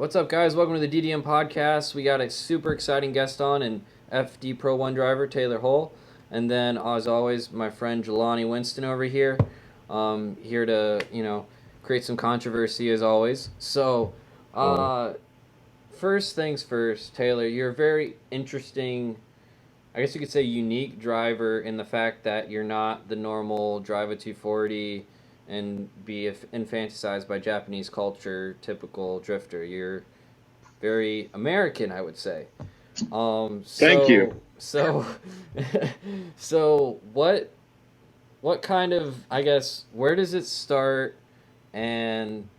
What's up, guys? Welcome to the DDM podcast. We got a super exciting guest on, and FD Pro 1 driver Taylor Hull. And then, as always, my friend Jelani Winston over here. Here to, create some controversy as always. So, first things first, Taylor, you're a very interesting, I guess you could say unique driver in the fact that you're not the normal drive a 240 and be infantilized by Japanese culture, typical drifter. You're very American, I would say. Thank you. So, so what kind of, I guess, where does it start? And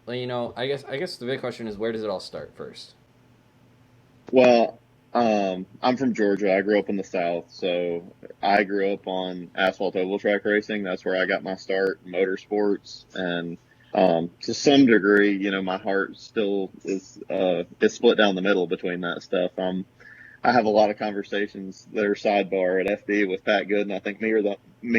I guess the big question is, where does it all start first? Well, I'm from Georgia. I grew up in the South, so I grew up on asphalt oval track racing. That's where I got my start in motorsports, and to some degree, my heart still is split down the middle between that stuff. I have a lot of conversations that are sidebar at FD with Pat Good, and I think me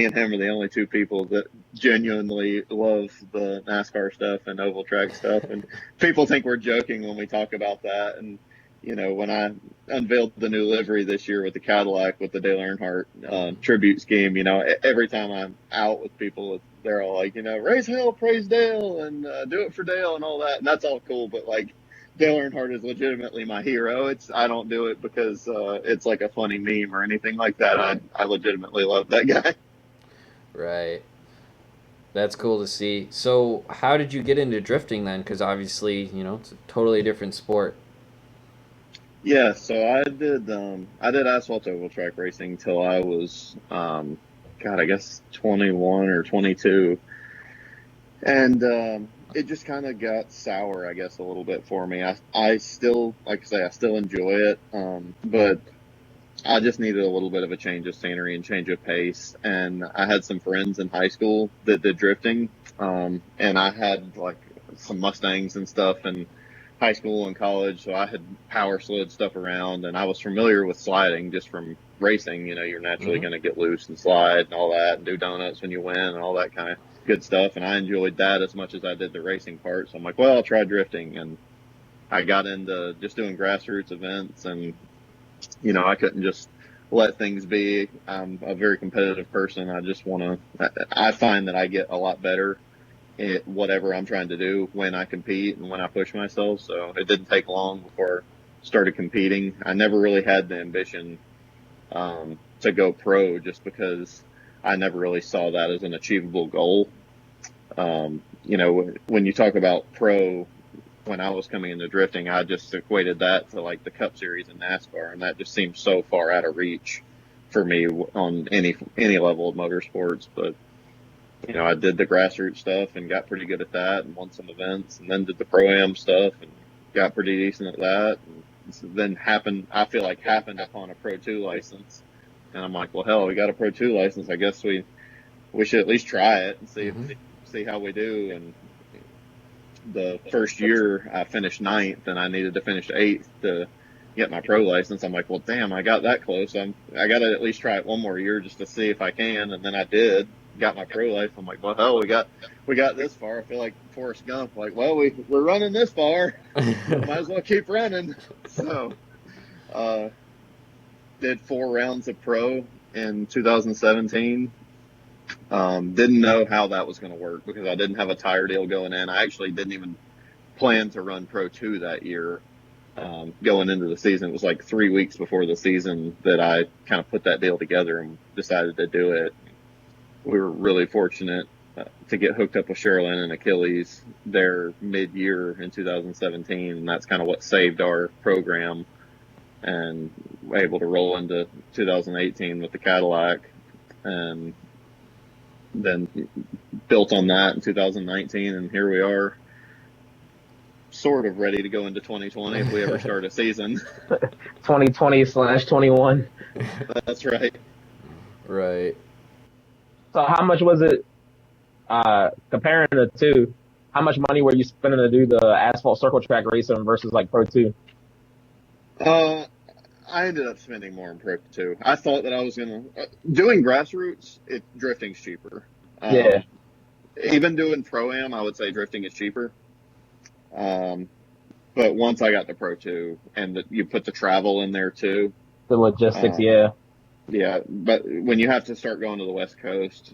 and him are the only two people that genuinely love the NASCAR stuff and oval track stuff. And people think we're joking when we talk about that. And when I unveiled the new livery this year with the Cadillac with the Dale Earnhardt tribute scheme, every time I'm out with people, they're all like, raise hell, praise Dale, and do it for Dale and all that. And that's all cool, but like, Dale Earnhardt is legitimately my hero. I don't do it because it's like a funny meme or anything like that. I legitimately love that guy. Right. That's cool to see. So, how did you get into drifting then? Because obviously, it's a totally different sport. Yeah, so I did asphalt oval track racing till I was I guess 21 or 22. And it just kind of got sour, I guess, a little bit for me. I still, like I say, I still enjoy it, but I just needed a little bit of a change of scenery and change of pace. And I had some friends in high school that did drifting, and I had like some Mustangs and stuff in high school and college, so I had power slid stuff around, and I was familiar with sliding just from racing. You're naturally going to get loose and slide and all that, and do donuts when you win and all that kind of good stuff. And I enjoyed that as much as I did the racing part. So I'm like, well, I'll try drifting. And I got into just doing grassroots events, and I couldn't just let things be. I'm a very competitive person. I find that I get a lot better at whatever I'm trying to do when I compete and when I push myself. So it didn't take long before I started competing. I never really had the ambition to go pro, just because I never really saw that as an achievable goal. When you talk about pro, when I was coming into drifting, I just equated that to like the Cup Series in NASCAR, and that just seemed so far out of reach for me on any level of motorsports. But I did the grassroots stuff and got pretty good at that, and won some events, and then did the pro-am stuff and got pretty decent at that. And then happened upon a Pro 2 license. And I'm like, well, hell, we got a Pro 2 license. I guess we should at least try it and see how we do. And the first year I finished 9th, and I needed to finish 8th to get my pro license. I'm like, well, damn, I got that close. I got to at least try it one more year just to see if I can. And then I did. Got my pro life. I'm like, well, hell, we got this far. I feel like Forrest Gump. Like, well, we're running this far. Might as well keep running. So, did 4 rounds of pro in 2017. Didn't know how that was going to work because I didn't have a tire deal going in. I actually didn't even plan to run Pro 2 that year. Going into the season, it was like 3 weeks before the season that I kind of put that deal together and decided to do it. We were really fortunate to get hooked up with Sherilyn and Achilles there mid-year in 2017, and that's kind of what saved our program, and we're able to roll into 2018 with the Cadillac, and then built on that in 2019, and here we are, sort of ready to go into 2020 if we ever start a season. 2020/21. That's right. Right. So how much was it, comparing the two, how much money were you spending to do the asphalt circle track racing versus like Pro 2? I ended up spending more in Pro 2. I thought that I was going to, doing grassroots, drifting's cheaper. Yeah. Even doing Pro-Am, I would say drifting is cheaper. But once I got to Pro 2 and you put the travel in there too, The logistics, um, yeah. yeah. But when you have to start going to the West Coast,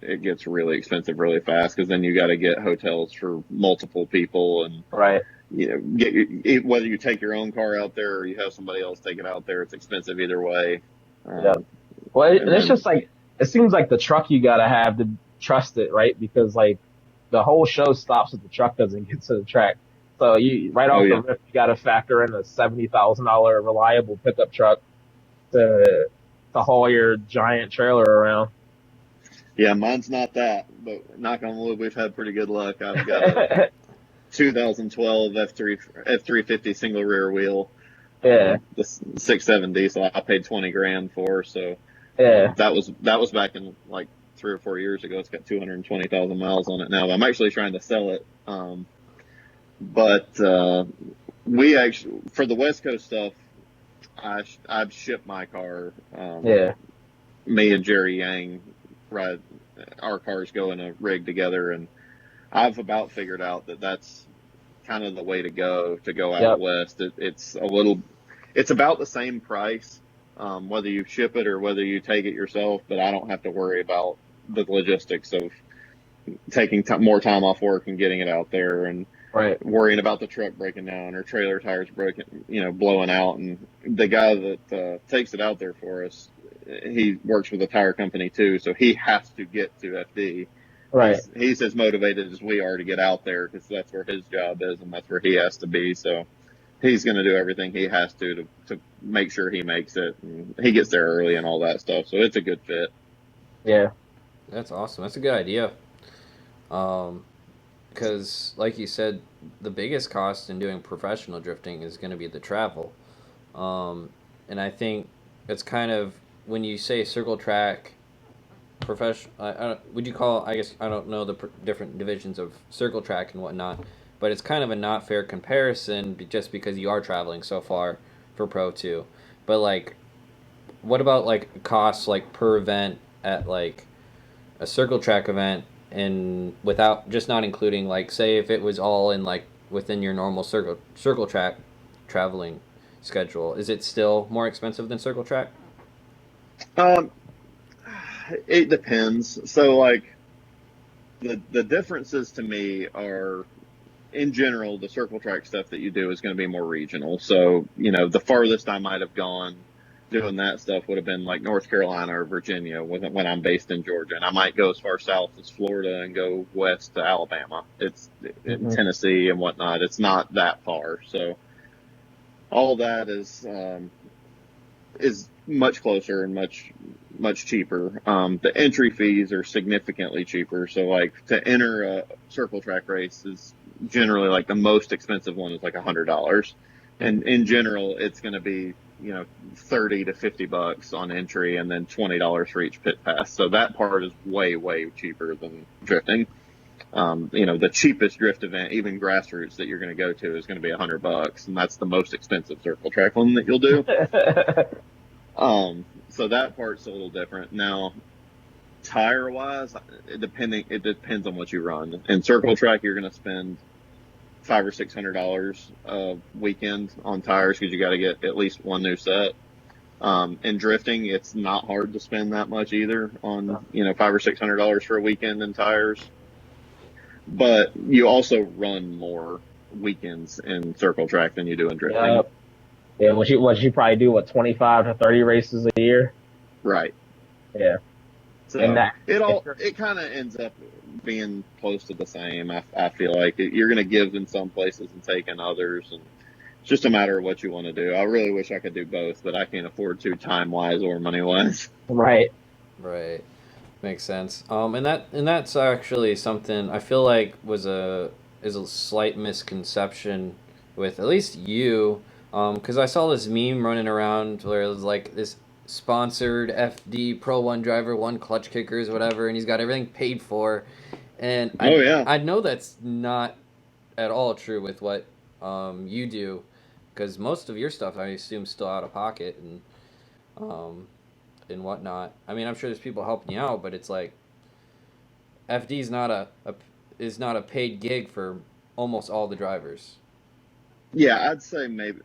it gets really expensive really fast because then you got to get hotels for multiple people and Right. whether you take your own car out there or you have somebody else take it out there, it's expensive either way. Yeah. Well, And it's then just like it seems like the truck you gotta have to trust it, right? Because like the whole show stops if the truck doesn't get to the track. So you right oh off the yeah, rip, you gotta factor in a $70,000 reliable pickup truck to haul your giant trailer around. yeah, mine's not that, but knock on wood, we've had pretty good luck. I've got a 2012 F350 single rear wheel, Yeah, the 670. So I paid 20 grand for. So yeah, that was back in like 3 or 4 years ago. It's got 220,000 miles on it now. I'm actually trying to sell it. But we actually for the West Coast stuff, I've shipped my car. yeah, Me and Jerry Yang ride our cars go in a rig together, and I've about figured out that that's kind of the way to go out yep, west. It's about the same price, whether you ship it or whether you take it yourself, but I don't have to worry about the logistics of taking more time off work and getting it out there and right, worrying about the truck breaking down or trailer tires breaking, blowing out. And the guy that takes it out there for us, he works with a tire company too, so he has to get to FD. right, He's as motivated as we are to get out there because that's where his job is and that's where he has to be. So he's going to do everything he has to make sure he makes it. And he gets there early and all that stuff. So it's a good fit. yeah, That's awesome. That's a good idea. Um, because like you said, the biggest cost in doing professional drifting is going to be the travel. And I think it's kind of when you say circle track professional. Would you call? I guess I don't know the different divisions of circle track and whatnot, but it's kind of a not fair comparison just because you are traveling so far for Pro 2. But like, what about like costs like per event at like a circle track event and without just not including like say if it was all in like within your normal circle track traveling schedule, is it still more expensive than circle track? Um, it depends. So like the differences to me are in general, the circle track stuff that you do is going to be more regional. So, the farthest I might have gone doing that stuff would have been like North Carolina or Virginia when I'm based in Georgia. And I might go as far south as Florida and go west to Alabama. It's in hmm, Tennessee and whatnot. It's not that far. So all that is much closer and much cheaper. The entry fees are significantly cheaper. So like to enter a circle track race is generally like the most expensive one is like $100. And in general, it's going to be, 30 to $50 on entry and then $20 for each pit pass. So that part is way, way cheaper than drifting. The cheapest drift event, even grassroots that you're going to go to is going to be $100. And that's the most expensive circle track one that you'll do. So that part's a little different. Now, tire wise, it depends on what you run. In circle track, you're going to spend $500 or $600 a weekend on tires because you got to get at least one new set. In drifting, it's not hard to spend that much either on $500 or $600 for a weekend in tires. But you also run more weekends in circle track than you do in drifting. yep, yeah. What you probably do? What 25 to 30 races a year? Right. Yeah, and So that. it kind of ends up being close to the same. I feel like you're going to give in some places and take in others, and it's just a matter of what you want to do. I really wish I could do both, but I can't afford to time wise or money wise. Right. Right. Makes sense. And that's actually something I feel like is a slight misconception with at least you, because I saw this meme running around where it was like this sponsored FD Pro One driver, one clutch kickers, whatever, and he's got everything paid for, and Oh yeah, I know that's not at all true with what you do, because most of your stuff I assume still out of pocket um, and whatnot. I mean, I'm sure there's people helping you out, but it's like FD is not a paid gig for almost all the drivers. Yeah, I'd say maybe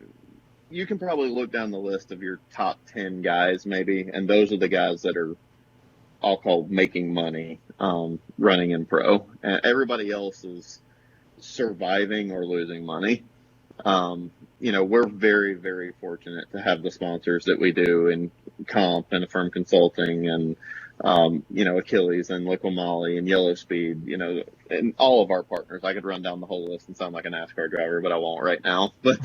you can probably look down the list of your top 10 guys, maybe, and those are the guys that are all called making money, running in pro. And everybody else is surviving or losing money. We're very, very fortunate to have the sponsors that we do in Comp and Affirm Consulting and, Achilles and Liqui Moly and Yellow Speed, and all of our partners. I could run down the whole list and sound like a NASCAR driver, but I won't right now. But,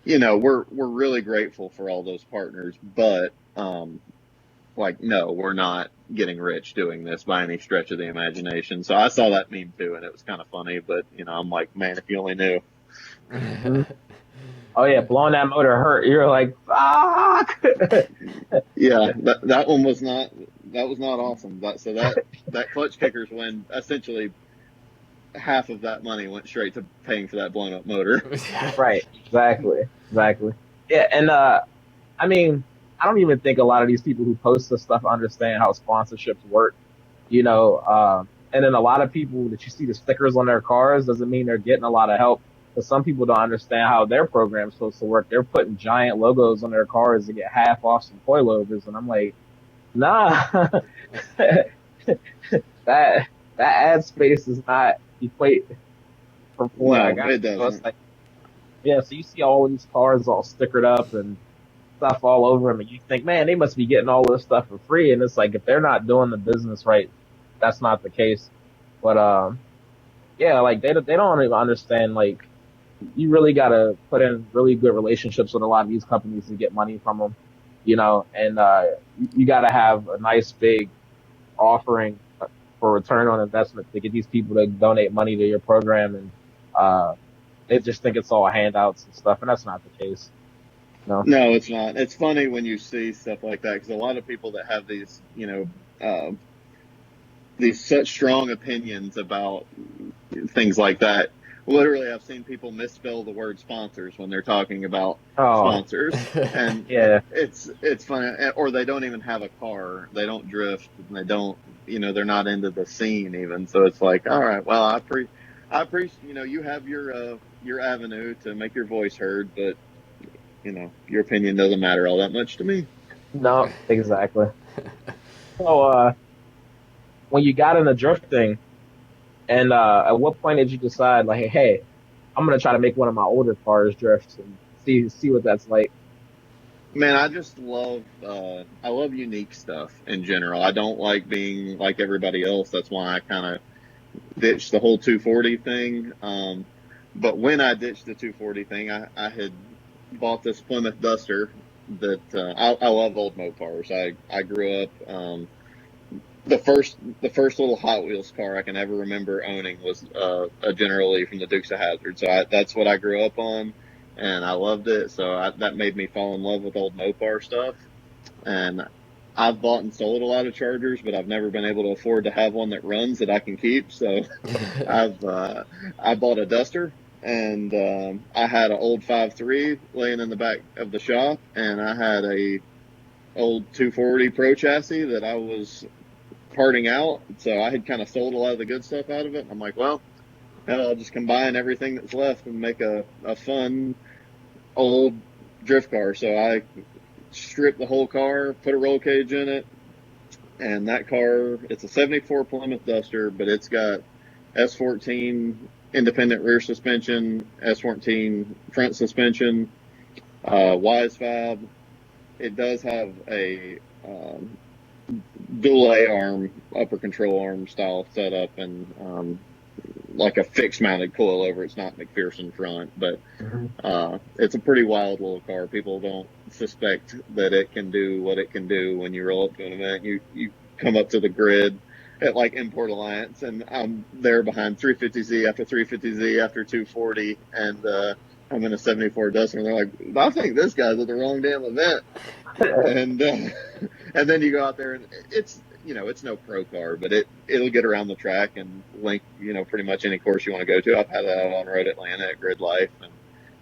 we're really grateful for all those partners, but, no, we're not getting rich doing this by any stretch of the imagination. So I saw that meme too, and it was kind of funny, but, I'm like, man, if you only knew. Oh yeah, blowing that motor hurt. You're like, fuck. Yeah, that one was not awesome. That clutch kickers win, essentially half of that money went straight to paying for that blown up motor. Right. Exactly. Yeah, and I mean, I don't even think a lot of these people who post this stuff understand how sponsorships work. And then a lot of people that you see the stickers on their cars doesn't mean they're getting a lot of help. But some people don't understand how their program's supposed to work. They're putting giant logos on their cars to get half off some coilovers, and I'm like, nah, that ad space does not equate for what No, I got. it So it's doesn't. like, yeah, so you see all these cars all stickered up and stuff all over them, and you think, man, they must be getting all this stuff for free. And it's like, if they're not doing the business right, that's not the case. But yeah, like they don't even understand. Like, you really gotta put in really good relationships with a lot of these companies to get money from them, and you gotta have a nice big offering for return on investment to get these people to donate money to your program, and they just think it's all handouts and stuff, and that's not the case. No. No, it's not. It's funny when you see stuff like that because a lot of people that have these such strong opinions about things like that. Literally, I've seen people misspell the word sponsors when they're talking about sponsors, and Yeah. it's funny. Or they don't even have a car, they don't drift, and they don't, they're not into the scene even. So it's like, all right, well, I appreciate, you have your avenue to make your voice heard, but your opinion doesn't matter all that much to me. No, exactly. So, when you got into drifting, and at what point did you decide, like, hey, I'm gonna try to make one of my older cars drift and see what that's like? Man, I just love I love unique stuff in general. I don't like being like everybody else. That's why I kind of ditched the whole 240 thing. But when I ditched the 240 thing, I had bought this Plymouth Duster that I love old Mopars. I grew up the first little Hot Wheels car I can ever remember owning was a General Lee from the Dukes of Hazzard. So that's what I grew up on, and I loved it. So that made me fall in love with old Mopar stuff. And I've bought and sold a lot of Chargers, but I've never been able to afford to have one that runs that I can keep. So I bought a Duster, and I had an old 5.3 laying in the back of the shop, and I had a old 240 Pro chassis that I was parting out. So I had kind of sold a lot of the good stuff out of it. And I'm like, well, hell, I'll just combine everything that's left and make a fun old drift car. So I stripped the whole car, put a roll cage in it, and that car, it's a 74 Plymouth Duster, but it's got S14 independent rear suspension, S14 front suspension, Wise Fab. It does have a dual A-arm, upper control arm style setup, and like a fixed mounted coilover. It's not McPherson front, but it's a pretty wild little car. People don't suspect that it can do what it can do when you roll up to an event. You come up to the grid at like Import Alliance, and I'm there behind 350Z after 350Z after 240, and I'm in a 74 Duster, and they're like, I think this guy's at the wrong damn event. And then you go out there, and it's no pro car, but it'll get around the track and link pretty much any course you want to go to. I've had that out on Road Atlanta at Grid Life, and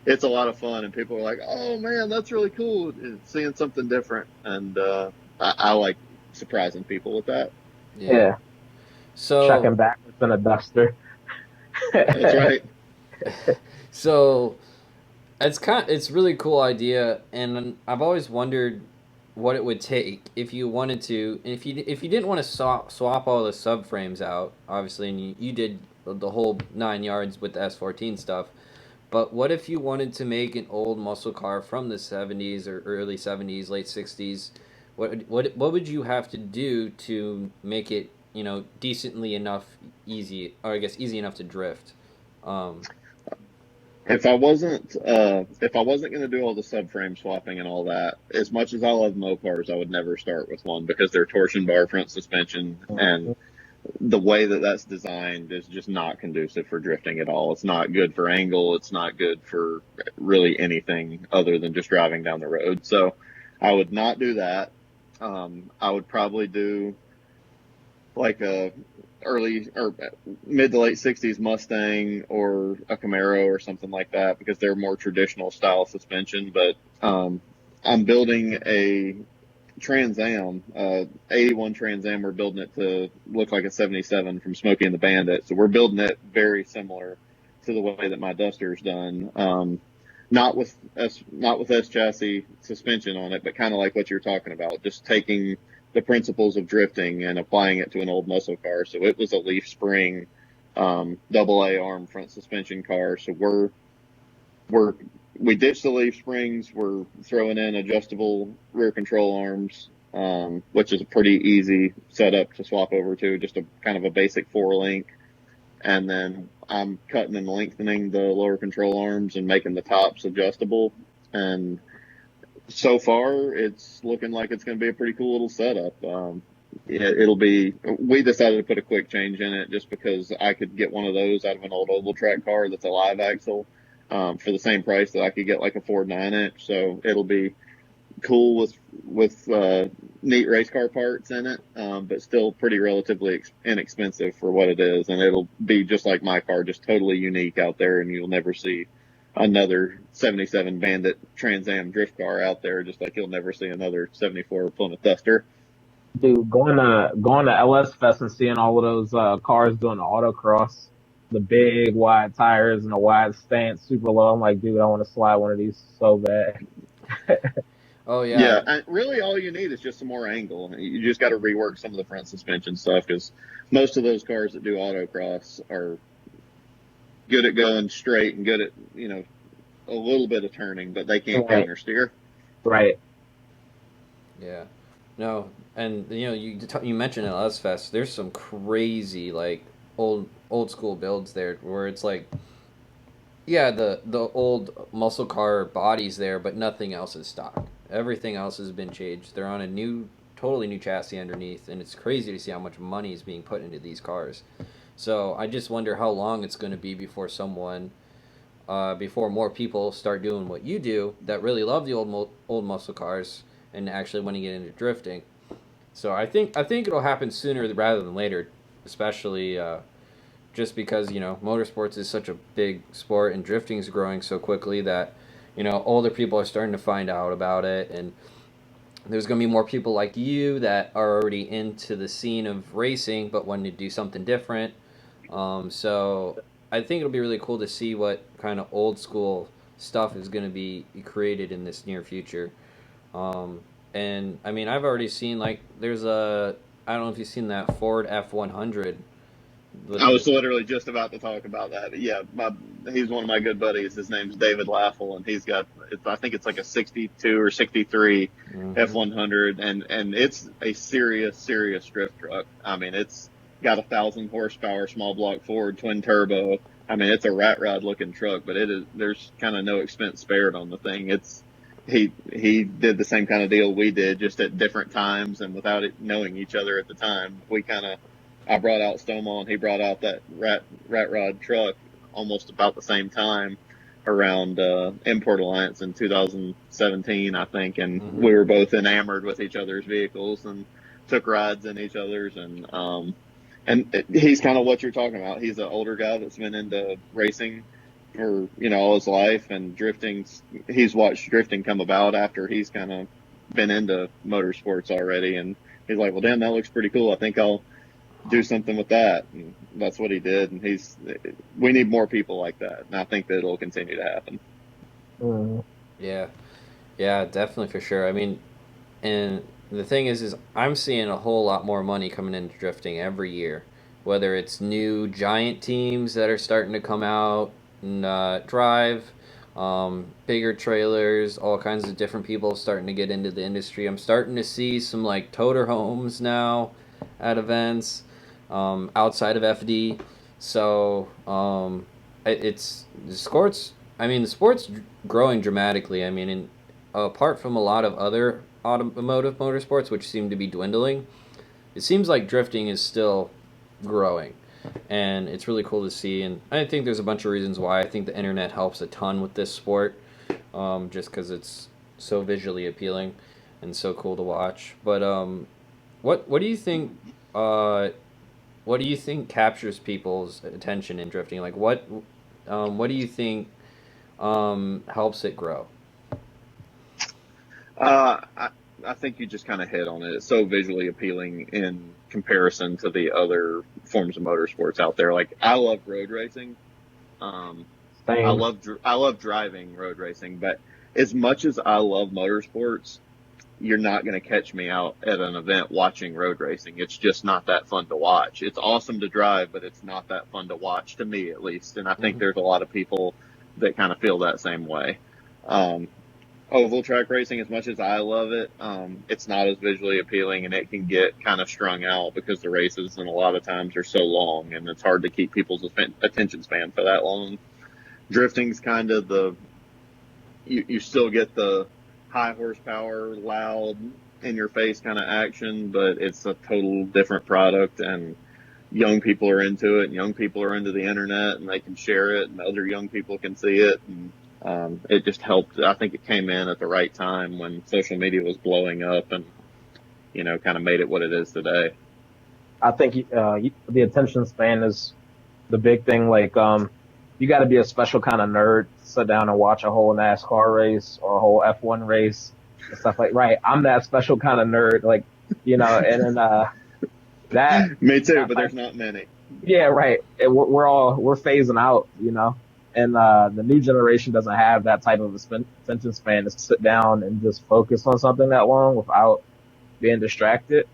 it's a lot of fun. And people are like, "Oh man, that's really cool, seeing something different." And I like surprising people with that. Yeah. So Chucking backwards in a Duster. That's right. So it's really cool idea, and I've always wondered what it would take if you wanted to, if you didn't want to swap all the subframes out, obviously, and you did the whole 9 yards with the S14 stuff. But what if you wanted to make an old muscle car from the 70s or early 70s, late 60s? What would you have to do to make it, decently enough easy, or I guess easy enough to drift? Um, If I wasn't going to do all the subframe swapping and all that, as much as I love Mopars, I would never start with one because they're torsion bar front suspension, and the way that that's designed is just not conducive for drifting at all. It's not good for angle. It's not good for really anything other than just driving down the road. So I would not do that. I would probably do like a early or mid to late 60s Mustang or a Camaro or something like that because they're more traditional style suspension. But I'm building a Trans Am, 81 Trans Am. We're building it to look like a 77 from Smokey and the Bandit. So we're building it very similar to the way that my Duster's done. Not with S chassis suspension on it, but kind of like what you're talking about, just taking the principles of drifting and applying it to an old muscle car. So it was a leaf spring, double A arm front suspension car. So we ditched the leaf springs. We're throwing in adjustable rear control arms, which is a pretty easy setup to swap over to, just a kind of a basic 4-link. And then I'm cutting and lengthening the lower control arms and making the tops adjustable. And so far, it's looking like it's going to be a pretty cool little setup. We decided to put a quick change in it just because I could get one of those out of an old oval track car that's a live axle for the same price that I could get like a Ford 9-inch. So it'll be cool with neat race car parts in it, but still pretty relatively inexpensive for what it is. And it'll be just like my car, just totally unique out there, and you'll never see another 77 Bandit Trans Am drift car out there, just like you'll never see another 74 Plymouth Duster. Dude, going to LS Fest and seeing all of those cars doing the autocross, the big wide tires and the wide stance, super low. I'm like, dude, I want to slide one of these so bad. oh Yeah, yeah, and really all you need is just some more angle. You just got to rework some of the front suspension stuff because most of those cars that do autocross are good at going straight and good at, a little bit of turning, but they can't Right, counter steer. right, yeah. No, and you mentioned LS Fest. There's some crazy like old school builds there where it's like, yeah, the old muscle car body's there, but nothing else is stock. Everything else has been changed. They're on a totally new chassis underneath, and it's crazy to see how much money is being put into these cars. So I just wonder how long it's going to be before before more people start doing what you do that really love the old muscle cars and actually want to get into drifting. So I think it'll happen sooner rather than later, especially just because motorsports is such a big sport and drifting is growing so quickly that older people are starting to find out about it, and there's going to be more people like you that are already into the scene of racing but want to do something different. So I think it'll be really cool to see what kind of old school stuff is going to be created in this near future. Um, and I mean, I've already seen like there's I don't know if you've seen that Ford F100 with I the was literally just about to talk about that. Yeah, he's one of my good buddies. His name's David Laffel, and he's got, I think it's like a 62 or 63 Mhm. F100, and it's a serious drift truck. I mean, it's got 1,000 horsepower, small block Ford, twin turbo. I mean, it's a rat rod looking truck, but there's kind of no expense spared on the thing. He did the same kind of deal we did, just at different times and without it knowing each other at the time. I brought out Stonewall and he brought out that rat rod truck almost about the same time around Import Alliance in 2017, I think, and Mhm. we were both enamored with each other's vehicles and took rides in each other's, and he's kind of what you're talking about. He's an older guy that's been into racing for all his life, and drifting. He's watched drifting come about after he's kind of been into motorsports already, and he's like, well, damn, that looks pretty cool. I think I'll do something with that. And that's what he did, and we need more people like that, and I think that it'll continue to happen. Mm. Yeah, yeah, definitely for sure. I mean, and the thing is I'm seeing a whole lot more money coming into drifting every year. Whether it's new giant teams that are starting to come out and drive, bigger trailers, all kinds of different people starting to get into the industry. I'm starting to see some like toter homes now at events outside of FD. So it's the sports. I mean, the sport's growing dramatically. I mean, apart from a lot of other automotive motorsports, which seem to be dwindling, it seems like drifting is still growing. And it's really cool to see. And I think there's a bunch of reasons why. I think the internet helps a ton with this sport, just because it's so visually appealing and so cool to watch. But what do you think? What do you think captures people's attention in drifting? Like what do you think helps it grow? I, I think you just kind of hit on it. It's so visually appealing in comparison to the other forms of motorsports out there. Like I love road racing. Um, Same. I love driving road racing, but as much as I love motorsports, you're not going to catch me out at an event watching road racing. It's just not that fun to watch. It's awesome to drive, but it's not that fun to watch, to me at least. And I think Hmm. there's a lot of people that kind of feel that same way. Um, Oval track racing, as much as I love it, it's not as visually appealing, and it can get kind of strung out because the races and a lot of times are so long, and it's hard to keep people's attention span for that long. Drifting's kind of you still get the high horsepower, loud, in your face kind of action, but it's a total different product, and young people are into it, and young people are into the internet, and they can share it, and other young people can see it, and it just helped. I think it came in at the right time when social media was blowing up, and kind of made it what it is today. I think the attention span is the big thing. Like, you got to be a special kind of nerd to sit down and watch a whole NASCAR race or a whole F1 race and stuff like. Right, I'm that special kind of nerd. Like, and then that Me too, that but type. there's not many. Yeah, right. We're phasing out. And the new generation doesn't have that type of attention span to sit down and just focus on something that long without being distracted.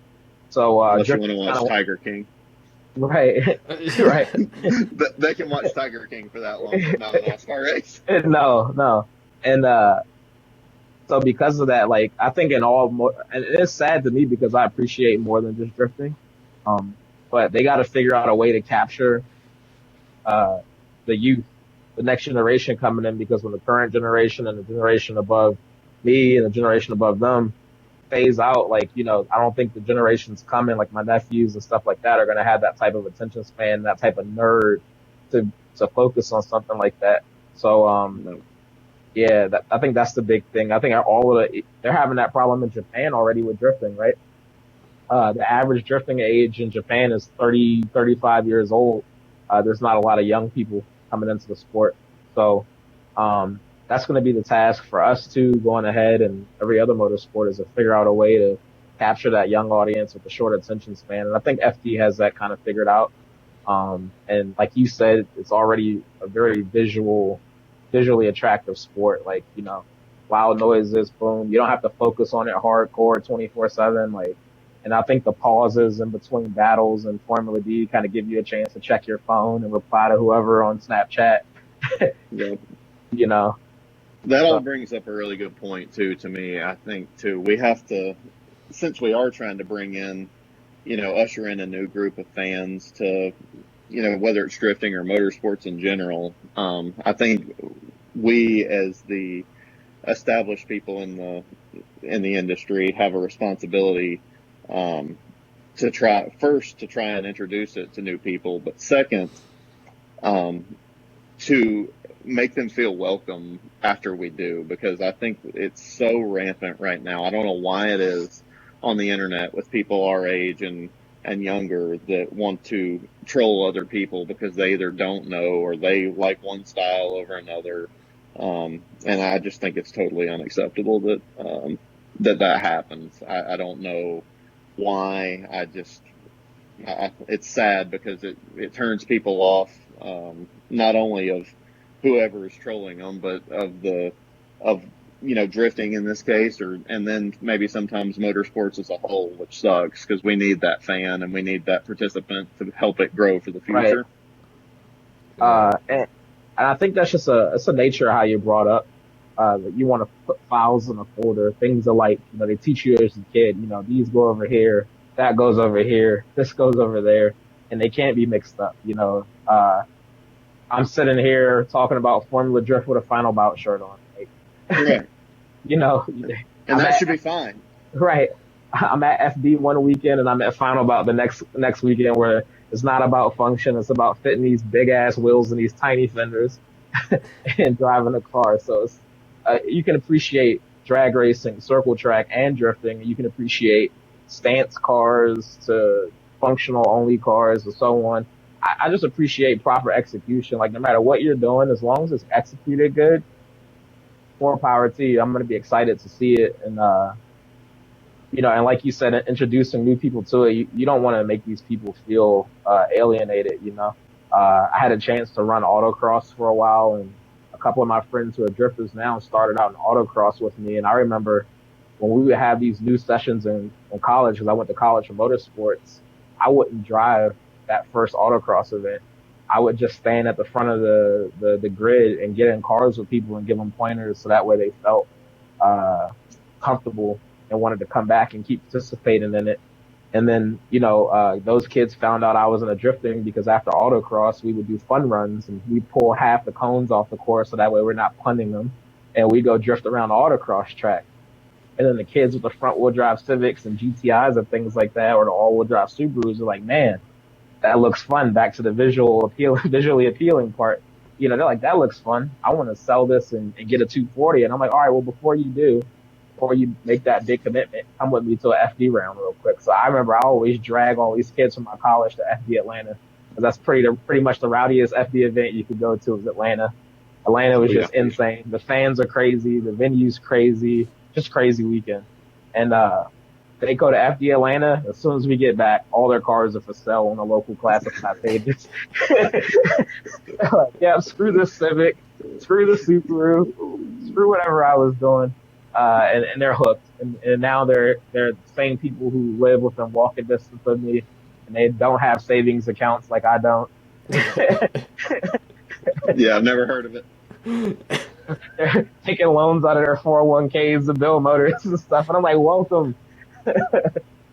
So Unless you want drifting to is kind watch of Tiger King. right, right. They can watch Tiger King for that long, but not a NASCAR race. No, no. And so because of that, like I think and it's sad to me because I appreciate more than just drifting. Um, but they got to figure out a way to capture uh the youth, the next generation coming in, because when the current generation and the generation above me and the generation above them phase out, like, I don't think the generations coming, like my nephews and stuff like that, are going to have that type of attention span, that type of nerd to focus on something like that. So, No. yeah, I think that's the big thing. I think they're having that problem in Japan already with drifting, right? The average drifting age in Japan is 30, 35 years old. There's not a lot of young people coming into the sport. So, that's going to be the task for us too, going ahead, and every other motorsport, is to figure out a way to capture that young audience with a short attention span. And I think FD has that kind of figured out. And like you said, it's already a very visually attractive sport. Like, loud noises, boom. You don't have to focus on it hardcore 24/7. Like, and I think the pauses in between battles and Formula D kind of give you a chance to check your phone and reply to whoever on Snapchat, Yeah. you know. That all So, brings up a really good point too. To me, I think too, we have to, since we are trying to bring in, usher in a new group of fans to, whether it's drifting or motorsports in general. I think we, as the established people in the industry, have a responsibility to try and introduce it to new people, but second, um, to make them feel welcome after we do, because I think it's so rampant right now. I don't know why it is on the internet with people our age and younger that want to troll other people because they either don't know or they like one style over another. And I just think it's totally unacceptable that happens. I don't know why. it's sad because it turns people off, not only of whoever is trolling them, but of drifting in this case, and then maybe sometimes motorsports as a whole, which sucks because we need that fan and we need that participant to help it grow for the Right. future. And I think that's just it's a nature of how you're brought up. That you want to put files in a folder. Things are like, they teach you as a kid, these go over here, that goes over here, this goes over there, and they can't be mixed up. I'm sitting here talking about Formula Drift with a Final Bout shirt on. Like, Right. you know, And that should be fine. right. I'm at FD one weekend and I'm at Final Bout the next weekend, where it's not about function. It's about fitting these big ass wheels and these tiny fenders and driving a car. So you can appreciate drag racing, circle track, and drifting. You can appreciate stance cars to functional only cars and so on. I just appreciate proper execution. Like, no matter what you're doing, as long as it's executed good, more power to you. I'm going to be excited to see it. And like you said, introducing new people to it, you don't want to make these people feel alienated. I had a chance to run autocross for a while, and a couple of my friends who are drifters now started out in autocross with me. And I remember when we would have these new sessions in college, because I went to college for motorsports, I wouldn't drive that first autocross event. I would just stand at the front of the grid and get in cars with people and give them pointers, so that way they felt uh, comfortable and wanted to come back and keep participating in it. And then, those kids found out I was in a drifting, because after autocross, we would do fun runs and we pull half the cones off the course, so that way we're not punting them. And we go drift around the autocross track. And then the kids with the front wheel drive Civics and GTIs and things like that, or the all wheel drive Subarus, are like, man, that looks fun. Back to the visually appealing part. They're like, that looks fun. I want to sell this and get a 240. And I'm like, all right, well, before you make that big commitment, come with me to an FD round real quick. So I remember I always drag all these kids from my college to FD Atlanta, because that's pretty much the rowdiest FD event you could go to is Atlanta. Atlanta was just insane. The fans are crazy. The venue's crazy. Just crazy weekend. And they go to FD Atlanta. As soon as we get back, all their cars are for sale on the local classified pages. Yeah, screw this Civic, screw the Subaru, screw whatever I was doing. And they're hooked. And now they're the same people who live within walking distance of me, and they don't have savings accounts like I don't. Yeah, I've never heard of it. They're taking loans out of their 401ks to build motors and stuff. And I'm like, welcome.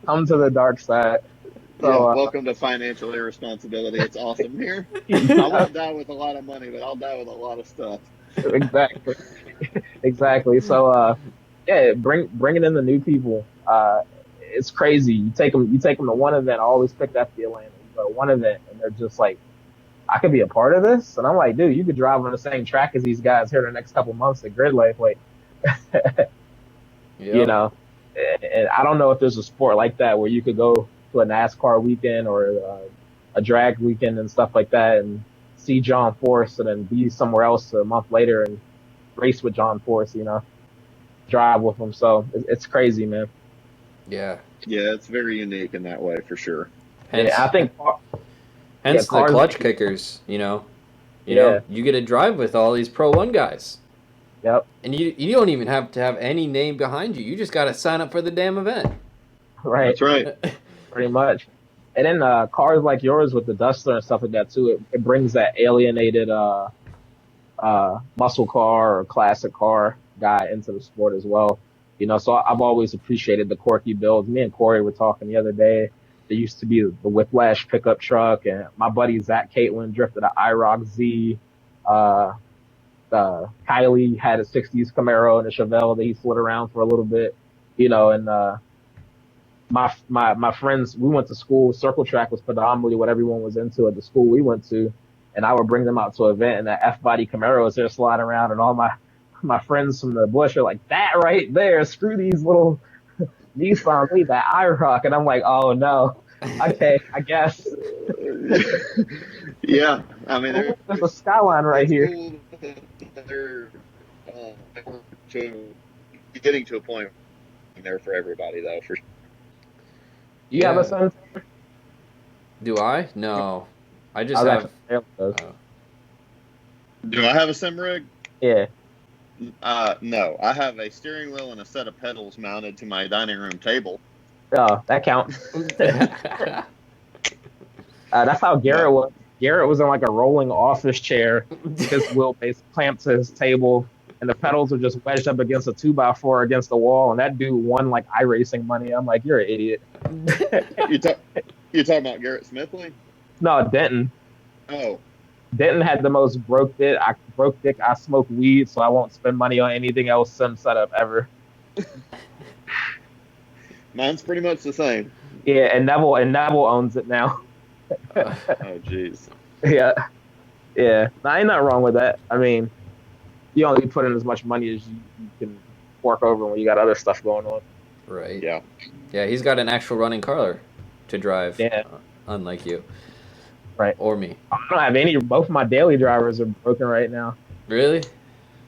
Come to the dark side. So, yeah, welcome to financial irresponsibility. It's awesome here. I won't die with a lot of money, but I'll die with a lot of stuff. Exactly. Exactly. So, yeah, bringing in the new people. It's crazy. You take them to one event. I always pick that the Atlanta. You go to one event and they're just like, I could be a part of this. And I'm like, dude, you could drive on the same track as these guys here in the next couple months at Grid Life. Like, Yep. And I don't know if there's a sport like that where you could go to a NASCAR weekend or a drag weekend and stuff like that and see John Force and then be somewhere else a month later and race with John Force, drive with him. So it's crazy, man. Yeah. Yeah, it's very unique in that way for sure. Hence, I think hence the clutch kickers, you get to drive with all these Pro 1 guys. Yep. And you don't even have to have any name behind you. You just got to sign up for the damn event. Right. That's right. Pretty much. And then cars like yours with the Duster and stuff like that too, it brings that alienated muscle car or classic car guy into the sport as well. So I've always appreciated the quirky builds. Me and Corey were talking the other day. There used to be the Whiplash pickup truck, and my buddy Zach Caitlin drifted an IROC Z. Kylie had a 60s Camaro and a Chevelle that he slid around for a little bit, and my friends, we went to school. Circle track was predominantly what everyone was into at the school we went to, and I would bring them out to an event, and that F-body Camaro was there sliding around, and all my friends from the bush are like, that right there, screw these little Nissan, leave that IROC, and I'm like, oh no, okay, I guess. Yeah, I mean, there's a Skyline right here. Cool. They're getting to a point there for everybody, though. For you have a son? Do I? No, I I just was have. actually Taylor does. Oh. Do I have a sim rig? Yeah. No. I have a steering wheel and a set of pedals mounted to my dining room table. Oh, that counts. That's how Garrett But was. Garrett was in like a rolling office chair with his wheelbase clamped to his table, and the pedals were just wedged up against a 2x4 against the wall. And that dude won like iRacing money. I'm like, you're an idiot. you talk you talking about Garrett Smithley? No, Denton. Oh, Denton had the most broke dick. I smoke weed, so I won't spend money on anything else sim setup ever. mine's pretty much the same. Yeah, and Neville owns it now. Oh, jeez. Yeah, yeah. Nah, ain't nothing wrong with that. I mean, you only put in as much money as you can fork over when you got other stuff going on. Right. Yeah. Yeah, he's got an actual running car to drive, Yeah, unlike you right. or me. I don't have any. Both my daily drivers are broken right now. Really?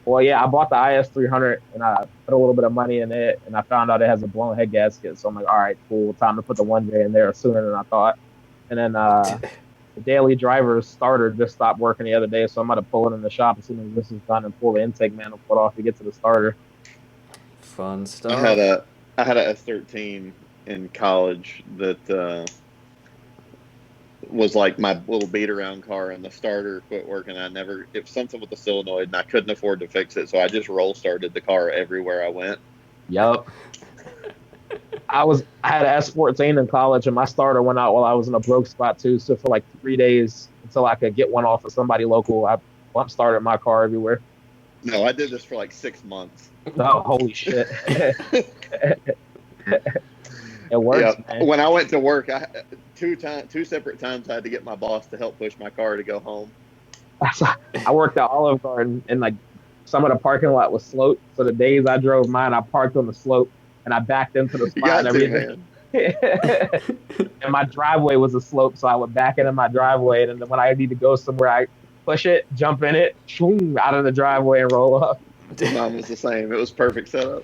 Well, yeah, I bought the IS 300 and I put a little bit of money in it, and I found out it has a blown head gasket. So I'm like, all right, cool, time to put the 1J in there sooner than I thought. And then the daily driver's starter just stopped working the other day, so I'm going to pull it in the shop as soon as this is done and pull the intake manifold off to get to the starter. Fun I stuff. had a S13 in college that was like my little beat around car, and the starter quit working. It was something with the solenoid, and I couldn't afford to fix it, so I just roll started the car everywhere I went. Yup. I had an S14 in college, and my starter went out while I was in a broke spot too. So for like 3 days until I could get one off of somebody local, I bump started my car everywhere. No, I did this for like 6 months. Oh, holy shit! It works, Yeah, man. when I went to work, two separate times I had to get my boss to help push my car to go home. I worked at Olive Garden, and like some of the parking lot was sloped. So the days I drove mine, I parked on the slope and I backed into the You spot and got to, everything. man. And my driveway was a slope, so I would back into my driveway, and then when I need to go somewhere, I push it, jump in it, shoom, out of the driveway, and roll up. Mine was the same. It was perfect setup.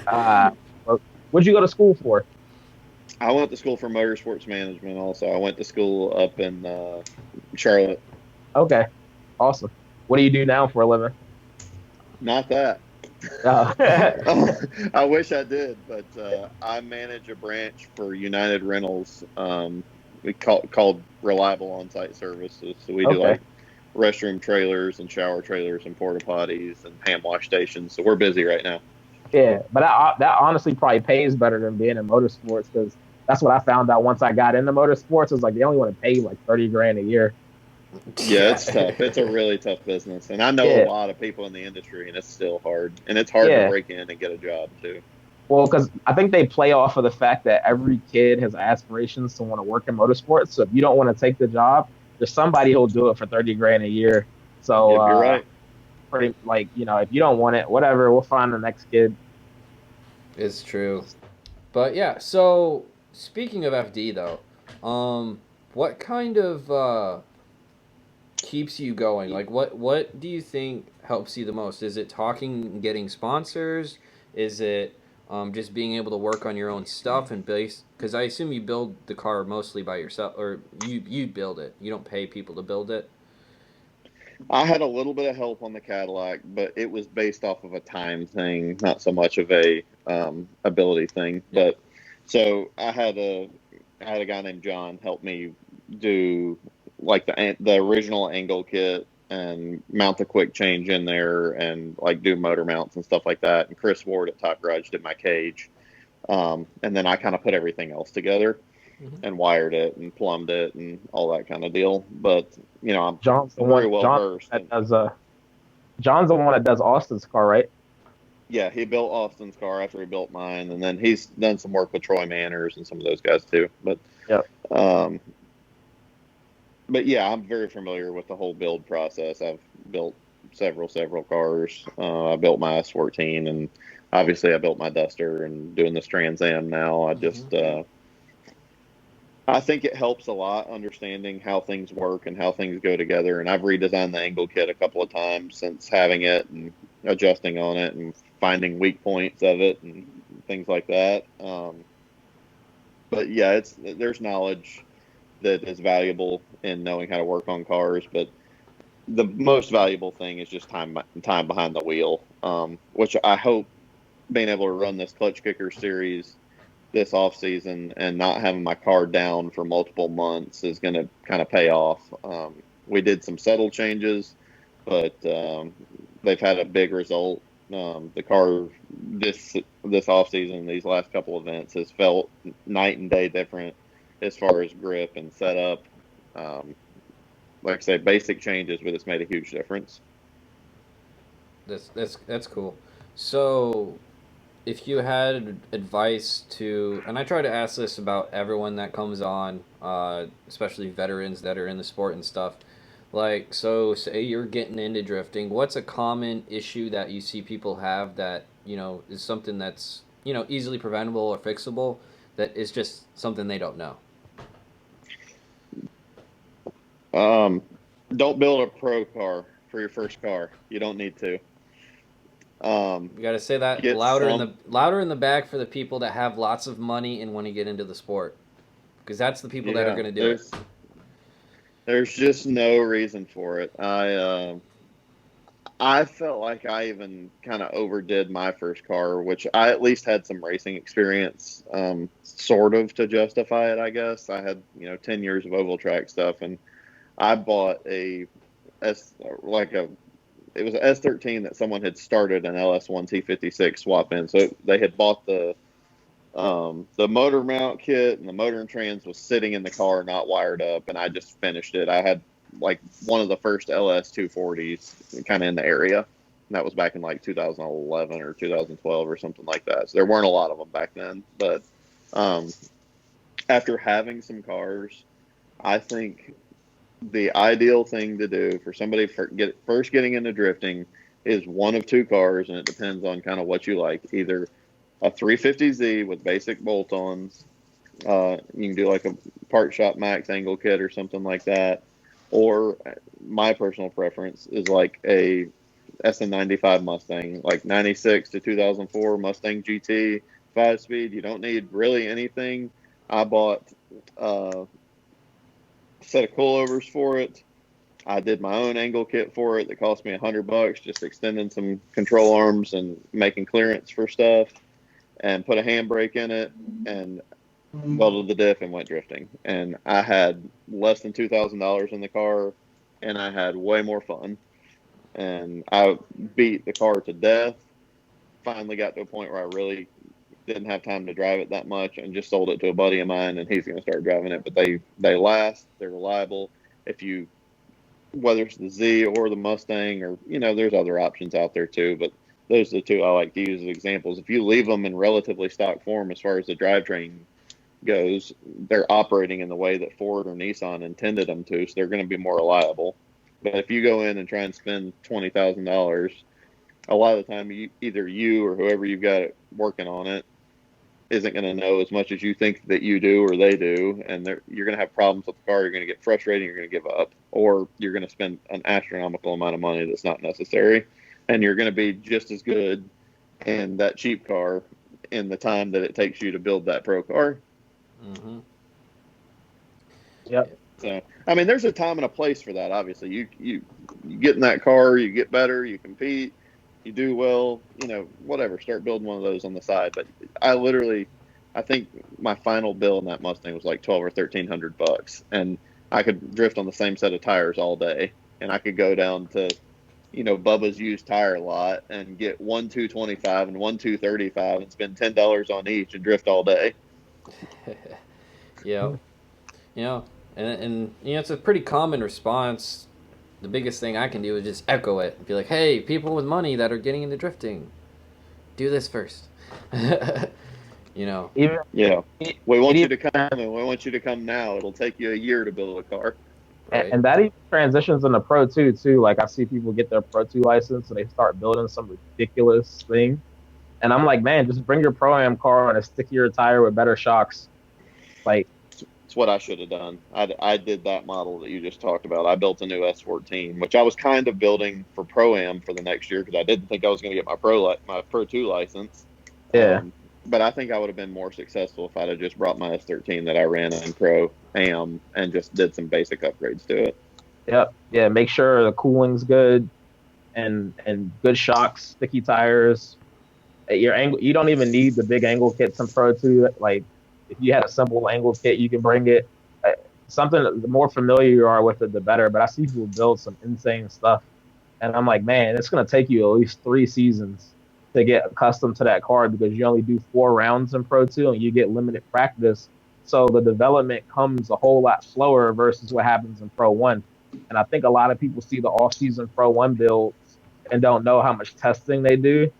Uh, what'd you go to school for? I went to school for motorsports management. Also, I went to school up in Charlotte. Okay, awesome. What do you do now for a living? Not that. Uh, I wish I did, but I manage a branch for United Rentals. We called Reliable On-Site Services. So we do Okay. like restroom trailers and shower trailers and porta potties and hand wash stations. So we're busy right now. Yeah, but that honestly probably pays better than being in motorsports, because that's what I found out once I got into motorsports. It was like they only want to pay you like 30 grand a year. Yeah, it's tough. It's a really tough business, and I know Yeah. a lot of people in the industry, and it's still hard. And it's hard to Yeah. break in and get a job too. Well, because I think they play off of the fact that every kid has aspirations to want to work in motorsports. So if you don't want to take the job, there's somebody who'll do it for 30 grand a year. So Yep, you're right. pretty like, if you don't want it, whatever, we'll find the next kid. It's true. But yeah, so speaking of FD though, what kind of keeps you going? Like what do you think helps you the most? Is it talking and getting sponsors? Is it just being able to work on your own stuff and base? Because I assume you build the car mostly by yourself, or you build it. You don't pay people to build it. I had a little bit of help on the Cadillac, but it was based off of a time thing, not so much of a ability thing. Yeah. But so I had a guy named John help me do like the original angle kit and mount the quick change in there and like do motor mounts and stuff like that. And Chris Ward at Top Garage did my cage, and then I kind of put everything else together and wired it and plumbed it and all that kind of deal. But I'm John's the very one. well versed. John's the one that does Austin's car, right? Yeah, he built Austin's car after he built mine, and then he's done some work with Troy Manners and some of those guys too. But Yep. But yeah, I'm very familiar with the whole build process. I've built several cars. I built my S14, and obviously I built my Duster, and doing this Trans Am now. I think it helps a lot understanding how things work and how things go together. And I've redesigned the angle kit a couple of times since having it and adjusting on it and finding weak points of it and things like that. But yeah, there's knowledge. that is valuable in knowing how to work on cars, but the most valuable thing is just time behind the wheel, which I hope being able to run this clutch kicker series this off season and not having my car down for multiple months is going to kind of pay off. We did some subtle changes, but they've had a big result. The car this off season, these last couple events, has felt night and day different as far as grip and setup. Like I say, basic changes, but it's made a huge difference. That's cool. So, if you had advice to, and I try to ask this about everyone that comes on, especially veterans that are in the sport and stuff. Like, so say you're getting into drifting, what's a common issue that you see people have that, is something that's, easily preventable or fixable that is just something they don't know? Don't build a pro car for your first car. You don't need to. You got to say that louder in the back for the people that have lots of money and want to get into the sport, because that's the people that are going to do it. There's just no reason for it. I felt like I even kind of overdid my first car, which I at least had some racing experience, sort of to justify it, I guess. I had 10 years of oval track stuff, and I bought it was an S13 that someone had started an LS1 T56 swap in. So they had bought the motor mount kit, and the motor and trans was sitting in the car, not wired up, and I just finished it. I had like one of the first LS 240s kind of in the area. And that was back in like 2011 or 2012 or something like that. So there weren't a lot of them back then. But after having some cars, I think the ideal thing to do for somebody first getting into drifting is one of two cars, and it depends on kind of what you like. Either a 350Z with basic bolt-ons, you can do like a Part Shop Max angle kit or something like that, or my personal preference is like a SN95 Mustang, like 96 to 2004 Mustang GT 5-speed. You don't need really anything. I bought set of coilovers for it. I did my own angle kit for it that cost me $100, just extending some control arms and making clearance for stuff, and put a handbrake in it and welded the diff and went drifting. And I had less than $2,000 in the car, and I had way more fun. And I beat the car to death. Finally got to a point where I really didn't have time to drive it that much, and just sold it to a buddy of mine, and he's going to start driving it. But they last, they're reliable. Whether it's the Z or the Mustang, or there's other options out there too, but those are the two I like to use as examples. If you leave them in relatively stock form as far as the drivetrain goes, they're operating in the way that Ford or Nissan intended them to, so they're going to be more reliable. But if you go in and try and spend $20,000, a lot of the time, either you or whoever you've got working on it isn't going to know as much as you think that you do or they do, and you're going to have problems with the car. You're going to get frustrated, you're going to give up, or you're going to spend an astronomical amount of money that's not necessary, and you're going to be just as good in that cheap car in the time that it takes you to build that pro car. Mm-hmm. Yep. So, I mean, there's a time and a place for that. Obviously, you get in that car, you get better, you compete, you do well, whatever. Start building one of those on the side. But I think my final bill in that Mustang was like $1,200 or $1,300, and I could drift on the same set of tires all day, and I could go down to, Bubba's used tire lot and get one 225 and one 235 and spend $10 on each and drift all day. Yeah, and it's a pretty common response. The biggest thing I can do is just echo it. Be like, hey, people with money that are getting into drifting, do this first. Even, Yeah. We want you to come, and we want you to come now. It'll take you a year to build a car. Right. And that even transitions into Pro 2, too. Like, I see people get their Pro 2 license, and they start building some ridiculous thing. And I'm like, man, just bring your Pro-Am car on a stickier tire with better shocks. Like, it's what I should have done. I did that model that you just talked about. I built a new S14, which I was kind of building for Pro-Am for the next year, because I didn't think I was going to get my Pro 2 license. Yeah. but I think I would have been more successful if I'd have just brought my S13 that I ran in Pro Am and just did some basic upgrades to it. Yep. Yeah. Make sure the cooling's good and good shocks, sticky tires. Your angle, you don't even need the big angle kits in Pro 2. Like if you had a simple angle kit, you can bring it. Uh, Something the more familiar you are with it, the better. But I see people build some insane stuff, and I'm like, man, it's gonna take you at least 3 seasons to get accustomed to that car because you only do 4 rounds in Pro 2 and you get limited practice. So the development comes a whole lot slower versus what happens in Pro 1. And I think a lot of people see the off-season Pro 1 builds and don't know how much testing they do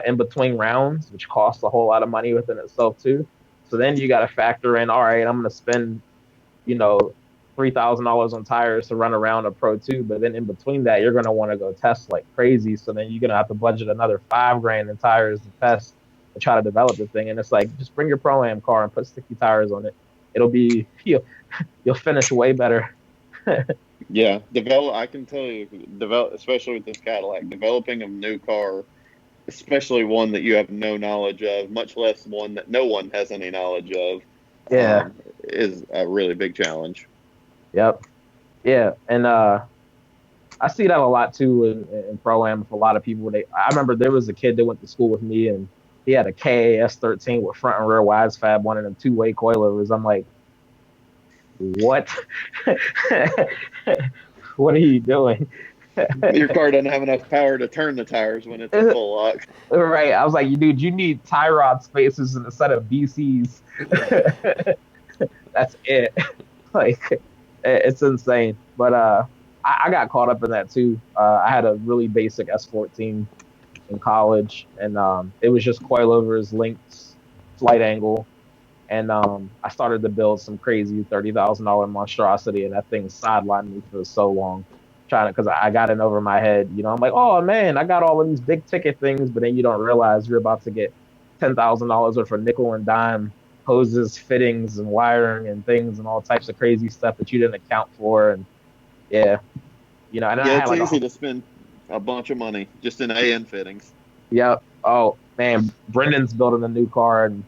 in between rounds, which costs a whole lot of money within itself too. So then you got to factor in, all right, I'm going to spend, you know, $3,000 on tires to run around a Pro 2, but then in between that, you're going to want to go test like crazy. So then you're going to have to budget another 5 grand in tires to test and try to develop the thing. And it's like, just bring your Pro Am car and put sticky tires on it. It'll be you'll finish way better. Yeah, develop. I can tell you, especially with this Cadillac, developing a new car, especially one that you have no knowledge of, much less one that no one has any knowledge of, Yeah. is a really big challenge. Yep. Yeah. And I see that a lot too in Pro Am with a lot of people. I remember there was a kid that went to school with me and he had a KAS 13 with front and rear wise fab, one of them 2-way coilovers. I'm like, what? What are you doing? Your car doesn't have enough power to turn the tires when it's a full lock. Right. I was like, dude, you need tie rod spacers and a set of BCs. That's it. Like, it's insane. But I got caught up in that too. I had a really basic S14 in college, and it was just coilovers, links, flight angle, and I started to build some crazy $30,000 monstrosity, and that thing sidelined me for so long, trying to because I got in over my head. You know, I'm like, oh man, I got all of these big ticket things, but then you don't realize you're about to get $10,000 worth of nickel and dime hoses, fittings, and wiring and things, and all types of crazy stuff that you didn't account for, and yeah, you know, and I Yeah, had it's like easy to spend a bunch of money just in AN fittings. yeah. Oh man, Brendan's building a new car, and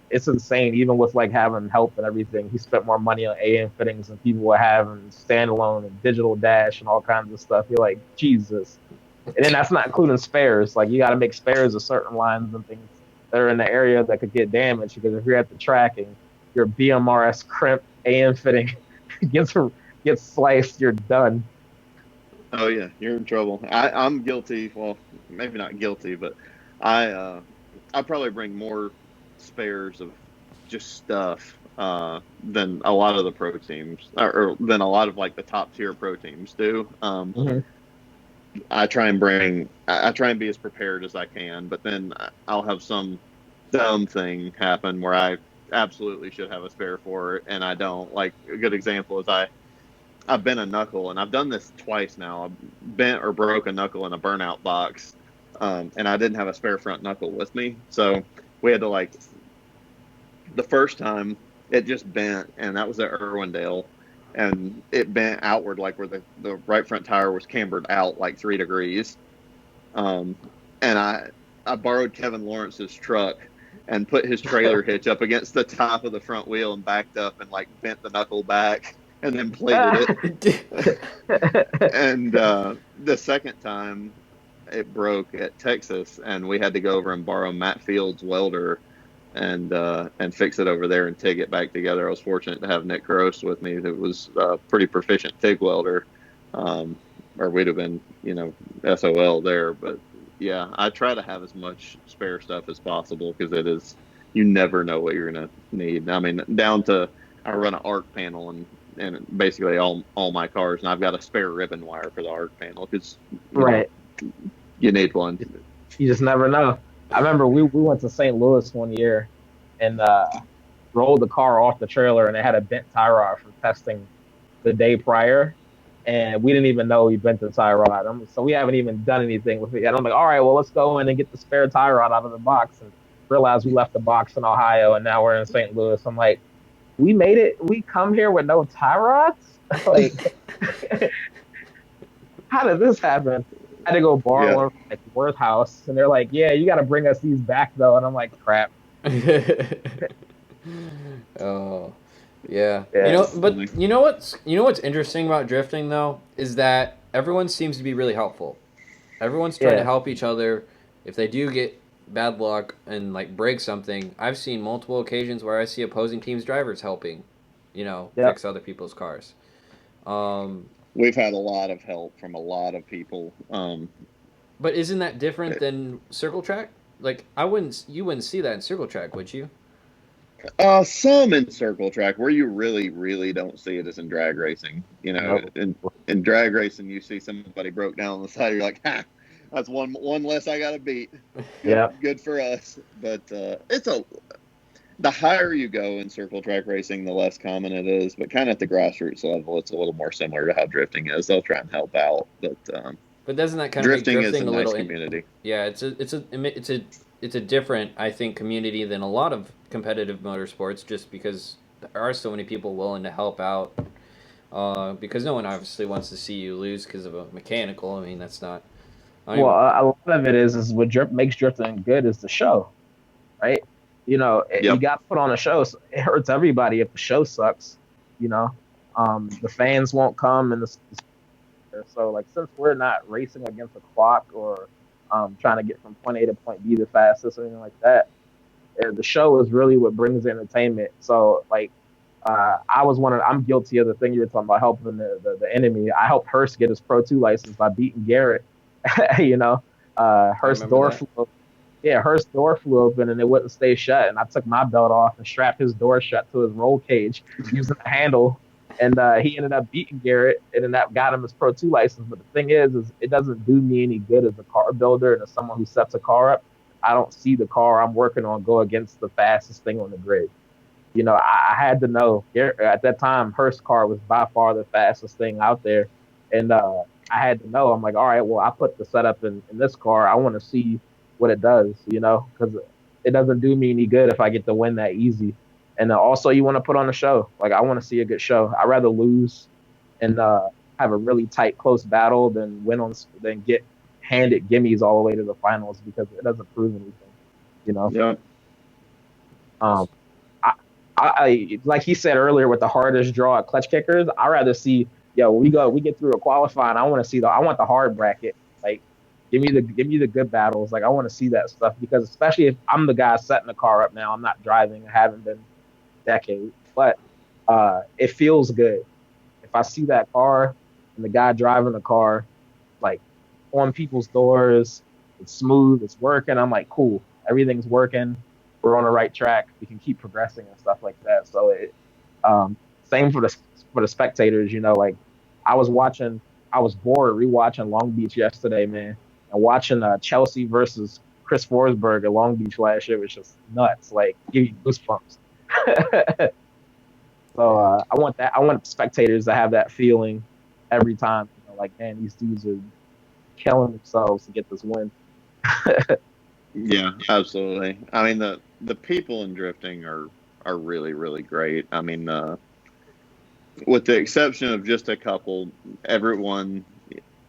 it's insane. Even with like having help and everything, he spent more money on AM fittings than people were having standalone and digital dash and all kinds of stuff. You're like, Jesus. And then that's not including spares. Like you got to make spares of certain lines and things that are in the area that could get damaged because if you're at the track and your BMRS crimp AM fitting gets gets sliced, you're done. Oh yeah, you're in trouble. I'm guilty. Well, maybe not guilty, but I I probably bring more spares of just stuff than a lot of the pro teams, or than a lot of like the top tier pro teams do. Mm-hmm. I try and be as prepared as I can, but then I'll have some dumb thing happen where I absolutely should have a spare for it, and I don't. Like a good example is I've bent a knuckle, and I've done this twice now. I've bent or broke a knuckle in a burnout box, and I didn't have a spare front knuckle with me, so we had to like the first time it just bent, and that was at Irwindale, and it bent outward like where the right front tire was cambered out like 3 degrees. Um, and I borrowed Kevin Lawrence's truck and put his trailer hitch up against the top of the front wheel and backed up and like bent the knuckle back and then plated it. And the second time it broke at Texas, and we had to go over and borrow Matt Field's welder and fix it over there and TIG it back together. I was fortunate to have Nick Gross with me, who was a pretty proficient TIG welder, or we'd have been, SOL there. But yeah, I try to have as much spare stuff as possible because you never know what you're gonna need. I mean, down to I run an arc panel and basically all my cars, and I've got a spare ribbon wire for the arc panel because Right. you need one. You just never know. I remember we went to St. Louis one year and rolled the car off the trailer and it had a bent tie rod from testing the day prior. And we didn't even know we bent the tie rod. So we haven't even done anything with it. And I'm like, all right, well, let's go in and get the spare tie rod out of the box. And realize we left the box in Ohio and now we're in St. Louis. I'm like, we made it. We come here with no tie rods? Like, how did this happen? I had to go borrow one from like Worth House, and they're like, "Yeah, you got to bring us these back though." And I'm like, "Crap." Oh, yeah. Yeah. That's But funny. you know what's interesting about drifting though is that everyone seems to be really helpful. Everyone's trying to Yeah. help each other. If they do get bad luck and like break something, I've seen multiple occasions where I see opposing teams' drivers helping, Yep. fix other people's cars. Um, We've had a lot of help from a lot of people. but isn't that different than circle track? Like you wouldn't see that in circle track, would you? Some in circle track where you really, really don't see it is in drag racing. Nope. In drag racing, you see somebody broke down on the side. You're like, ha, that's one less I got to beat. Yep. Good for us. But the higher you go in circle track racing, the less common it is. But kind of at the grassroots level, it's a little more similar to how drifting is. They'll try and help out, but But doesn't that kind of make drifting is a drifting a nice little? community. Yeah, it's a different, I think, community than a lot of competitive motorsports, just because there are so many people willing to help out. Because no one obviously wants to see you lose because of a mechanical. I mean, that's not. I don't Well, even, a lot of it is what makes drifting good is the show, right? You Yep. got to put on a show. So it hurts everybody if the show sucks. You know, the fans won't come, and so like since we're not racing against a clock or trying to get from point A to point B the fastest or anything like that, the show is really what brings the entertainment. So like. I'm guilty of the thing you were talking about helping the enemy. I helped Hurst get his Pro 2 license by beating Garrett. you know, I Hurst's remember door that. flew open. Yeah, Hurst's door flew open and it wouldn't stay shut. And I took my belt off and strapped his door shut to his roll cage using the handle. And he ended up beating Garrett and then that got him his Pro 2 license. But the thing is it doesn't do me any good as a car builder and as someone who sets a car up. I don't see the car I'm working on go against the fastest thing on the grid. I had to know at that time, Hurst's car was by far the fastest thing out there. And I had to know. I'm like, all right, well, I put the setup in this car. I want to see what it does, because it doesn't do me any good if I get to win that easy. And also, you want to put on a show. Like, I want to see a good show. I'd rather lose and have a really tight, close battle than get handed gimmies all the way to the finals because it doesn't prove anything, you know. Yep. Um, I like he said earlier with the hardest draw at clutch kickers. I rather see we get through a qualifying. I want the hard bracket. Like give me the good battles. Like I want to see that stuff because especially if I'm the guy setting the car up now, I'm not driving. I haven't been decades, but it feels good if I see that car and the guy driving the car like on people's doors. It's smooth. It's working. I'm like cool. Everything's working. We're on the right track. We can keep progressing and stuff like that. So same for the spectators. Like I was watching, I was bored rewatching Long Beach yesterday, man, and watching Chelsea versus Chris Forsberg at Long Beach last year was just nuts. Like give you goosebumps. So Yeah. I want that. I want spectators to have that feeling every time. Like man, these dudes are killing themselves to get this win. Yeah, absolutely. I mean the people in drifting are really, really great. I mean with the exception of just a couple, everyone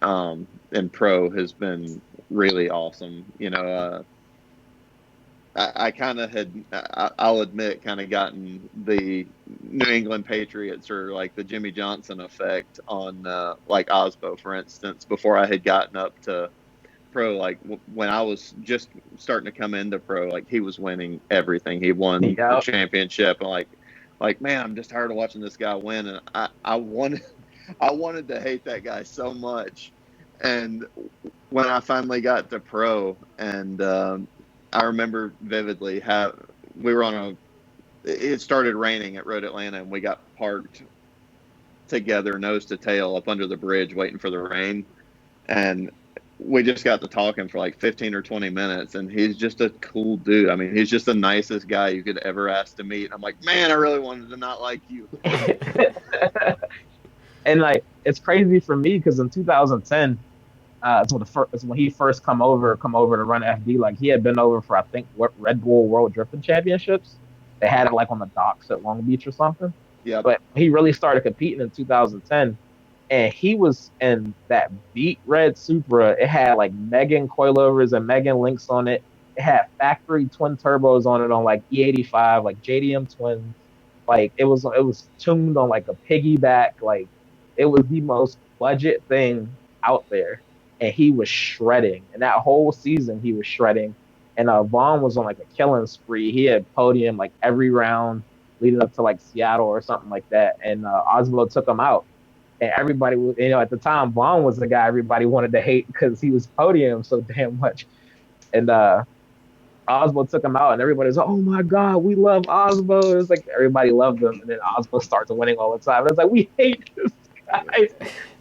in pro has been really awesome. I kind of I'll admit, kind of gotten the New England Patriots or like the Jimmy Johnson effect on like Osbo, for instance, before I had gotten up to pro. Like when I was just starting to come into pro, like he was winning everything. He won the Yeah, championship, and like man, I'm just tired of watching this guy win. And I wanted I wanted to hate that guy so much. And when I finally got to pro, and I remember vividly how we were on it started raining at Road Atlanta, and we got parked together, nose to tail, up under the bridge, waiting for the rain. And we just got to talking for like 15 or 20 minutes, and he's just a cool dude. I mean, he's just the nicest guy you could ever ask to meet. I'm like, man, I really wanted to not like you. and like it's crazy for me because in 2010, it's when he first come over to run FD. Like he had been over for I think what Red Bull World Drifting Championships. They had it like on the docks at Long Beach or something. Yep. But he really started competing in 2010, and he was in that beat red Supra. It had like Megan coilovers and Megan links on it. It had factory twin turbos on it on like E85, like JDM twins. Like it was tuned on like a piggyback. Like it was the most budget thing out there. And he was shredding. And that whole season he was shredding. And Vaughn was on like a killing spree. He had podium like every round leading up to like Seattle or something like that. And Osmo took him out. And everybody was, at the time, Vaughn was the guy everybody wanted to hate because he was podium so damn much. And Osmo took him out, and everybody was, "Oh my God, we love Osmo." It was like everybody loved him, and then Osmo starts winning all the time. It's like we hate this guy.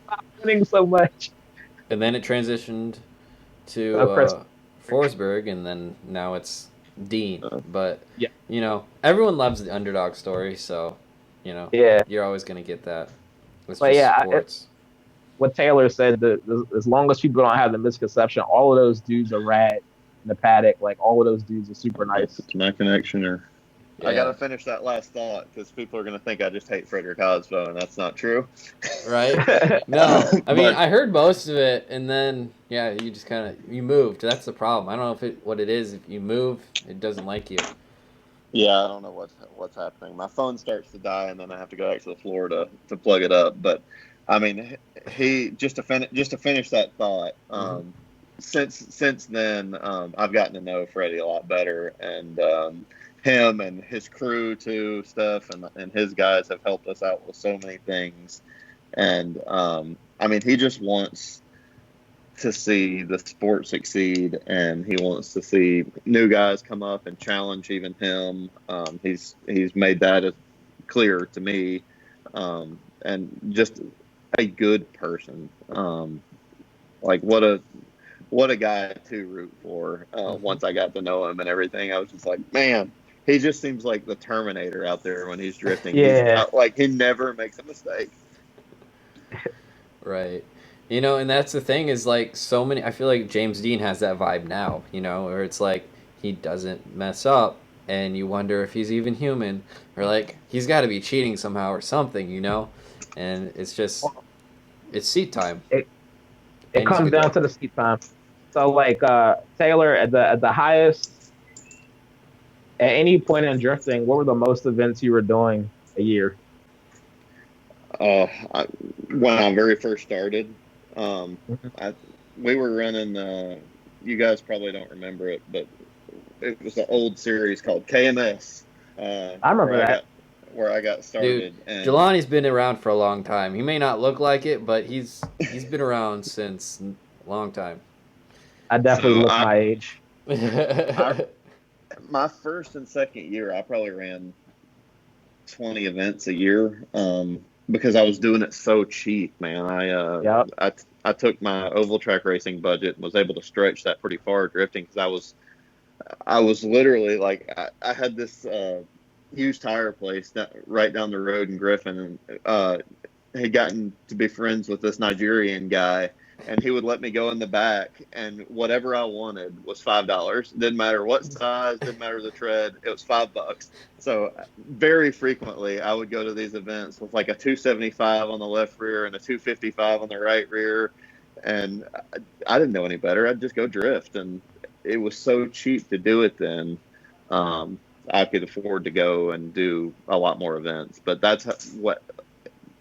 Stop winning so much. And then it transitioned to Chris, Forsberg, and then now it's Dean. But yeah, everyone loves the underdog story, so yeah, you're always gonna get that. It's but just yeah, sports. what Taylor said, that as long as people don't have the misconception, all of those dudes are rad in the paddock. Like all of those dudes are super nice. It's my connection, or Yeah. I gotta finish that last thought because people are gonna think I just hate Frederick Osbo, and that's not true. Right? No, I mean But- I heard most of it, and then you just kind of moved. That's the problem. I don't know what it is. If you move, it doesn't like you. Yeah, I don't know what's happening. My phone starts to die, and then I have to go back to the floor to plug it up. But I mean, he just to finish that thought. Since then, I've gotten to know Freddie a lot better, and him and his crew too, Steph and his guys have helped us out with so many things. And I mean, he just wants to see the sport succeed, and he wants to see new guys come up and challenge even him. He's made that as clear to me, and just a good person. Like what a guy to root for. Once I got to know him and everything, I was just like, man, he just seems like the Terminator out there when he's drifting. Yeah, He never makes a mistake. Right. And that's the thing is like so many. I feel like James Dean has that vibe now. Where it's like he doesn't mess up, and you wonder if he's even human, or like he's got to be cheating somehow or something. And it's just it's seat time. It And he's a comes good down to the seat time. So like Taylor at the highest at any point in drifting, what were the most events you were doing a year? When I very first started, we were running. You guys probably don't remember it, but it was an old series called KMS. I remember that. Where I got started. Dude, and Jelani's been around for a long time. He may not look like it, but he's been around since a long time. I definitely look my age. My first and second year, I probably ran 20 events a year because I was doing it so cheap, man. I took my oval track racing budget and was able to stretch that pretty far drifting because I was literally like I had this huge tire place right down the road in Griffin, and had gotten to be friends with this Nigerian guy, and he would let me go in the back, and whatever I wanted was $5. Didn't matter what size, didn't matter the tread, it was $5. So very frequently I would go to these events with like a 275 on the left rear and a 255 on the right rear, and I didn't know any better. I'd just go drift, and it was so cheap to do it then. I could afford to go and do a lot more events, but that's what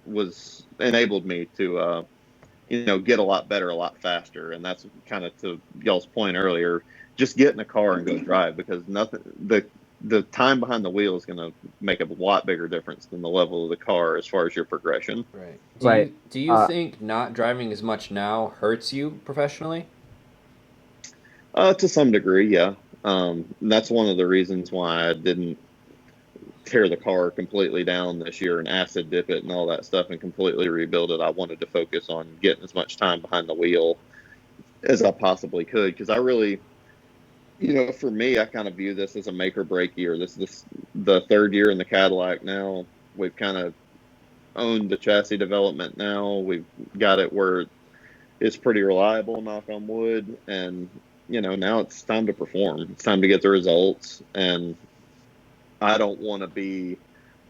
was enabled me to get a lot better a lot faster. And that's kind of to y'all's point earlier, just get in a car and go drive, because the time behind the wheel is going to make a lot bigger difference than the level of the car as far as your progression. Right. Do you think not driving as much now hurts you professionally? To some degree, yeah. That's one of the reasons why I didn't tear the car completely down this year and acid dip it and all that stuff and completely rebuild it. I wanted to focus on getting as much time behind the wheel as I possibly could, because I really, for me, I kind of view this as a make or break year. This is the third year in the Cadillac now. We've kind of owned the chassis development now. We've got it where it's pretty reliable, knock on wood, and now it's time to perform. It's time to get the results, and I don't want to be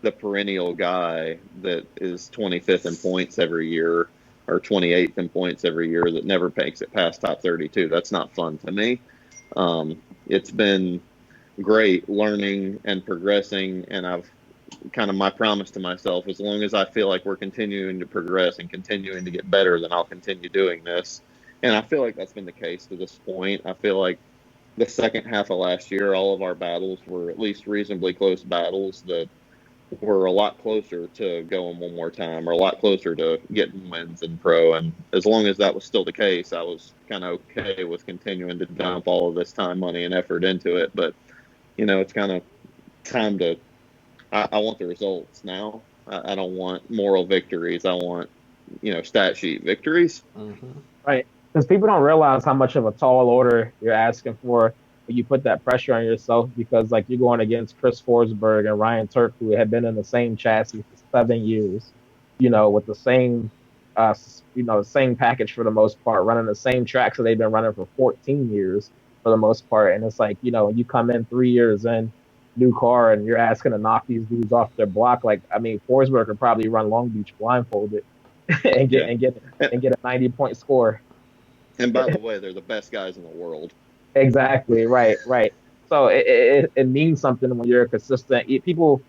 the perennial guy that is 25th in points every year or 28th in points every year that never makes it past top 32. That's not fun to me. It's been great learning and progressing, and I've kind of my promise to myself, as long as I feel like we're continuing to progress and continuing to get better, then I'll continue doing this. And I feel like that's been the case to this point. I feel like the second half of last year, all of our battles were at least reasonably close battles that were a lot closer to going one more time, or a lot closer to getting wins in pro. And as long as that was still the case, I was kind of okay with continuing to dump all of this time, money, and effort into it. But, it's kind of time to, I want the results now. I don't want moral victories. I want, stat sheet victories. Mm-hmm. Right. Because people don't realize how much of a tall order you're asking for when you put that pressure on yourself. Because like you're going against Chris Forsberg and Ryan Turk, who had been in the same chassis for 7 years, with the same, the same package for the most part, running the same tracks that they've been running for 14 years for the most part. And it's like, you come in 3 years in, new car, and you're asking to knock these dudes off their block. Like, I mean, Forsberg could probably run Long Beach blindfolded and get Yeah. and get and get a 90-point score. And by the way, they're the best guys in the world. Exactly. Right. Right. So it means something when you're consistent. People,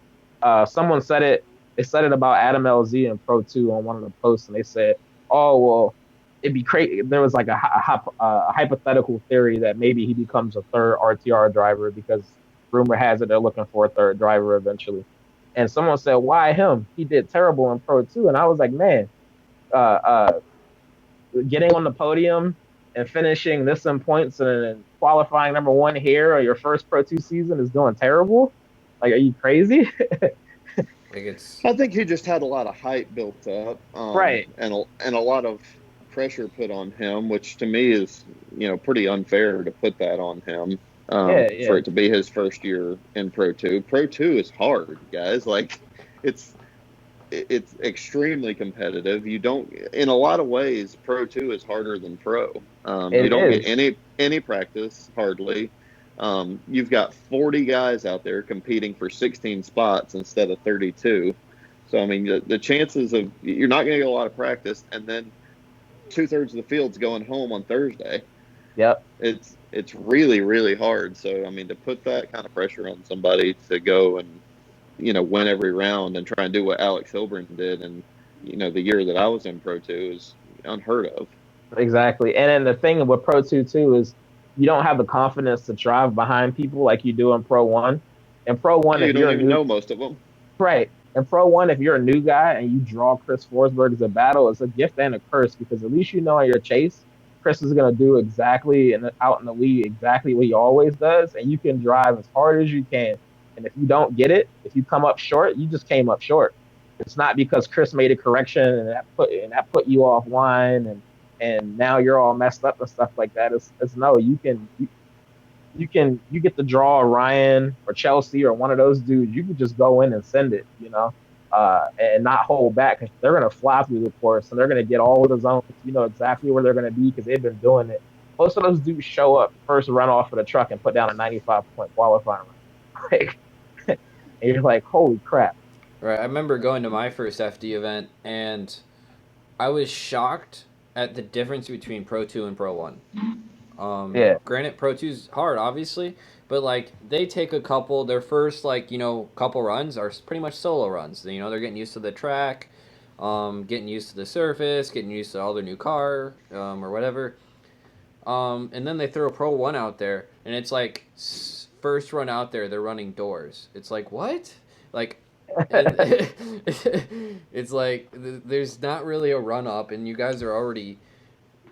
someone said it. They said it about Adam LZ in Pro 2 on one of the posts, and they said, "Oh well, it'd be crazy." There was like a hypothetical theory that maybe he becomes a third RTR driver because rumor has it they're looking for a third driver eventually. And someone said, "Why him? He did terrible in Pro 2." And I was like, "Man, uh, uh, getting on the podium and finishing this in points and qualifying number one here or your first Pro 2 season is doing terrible? Like, are you crazy?" Like it's I think he just had a lot of hype built up, Right. and a lot of pressure put on him, which to me is, pretty unfair to put that on him. Yeah, For yeah. it to be his first year in Pro 2. Pro 2 is hard, guys. Like, it's it's extremely competitive. You don't, in a lot of ways, Pro 2 is harder than Pro. You It don't get is. any practice hardly. You've got 40 guys out there competing for 16 spots instead of 32. So I mean, the chances of you're not going to get a lot of practice, and then 2/3 of the field's going home on Thursday. Yep. It's really really hard. So I mean, to put that kind of pressure on somebody to go and win every round and try and do what Alex Hilburn did, and the year that I was in Pro 2 is unheard of. Exactly. And then the thing with Pro 2 too is you don't have the confidence to drive behind people like you do in Pro 1. In Pro 1, You if you're don't a even new know most of them. right. In Pro 1, if you're a new guy and you draw Chris Forsberg as a battle, it's a gift and a curse because at least you know in your chase, Chris is going to do exactly and out in the lead exactly what he always does, and you can drive as hard as you can. And if you don't get it, if you come up short, you just came up short. It's not because Chris made a correction and that put you offline and now you're all messed up and stuff like that. It's no, you get to draw Ryan or Chelsea or one of those dudes. You can just go in and send it, and not hold back because they're gonna fly through the course and they're gonna get all of the zones. You know exactly where they're gonna be because they've been doing it. Most of those dudes show up first run off of the truck and put down a 95-point qualifying run. Like, and you're like, holy crap. right. I remember going to my first FD event, and I was shocked at the difference between Pro 2 and Pro 1. Yeah, Granted, Pro 2's hard, obviously, but like they take their first couple runs are pretty much solo runs. They're getting used to the track, getting used to the surface, getting used to all their new car, or whatever. And then they throw a Pro 1 out there, and it's like first run out there, they're running doors. It's like, what? Like, and it's like there's not really a run up, and you guys are already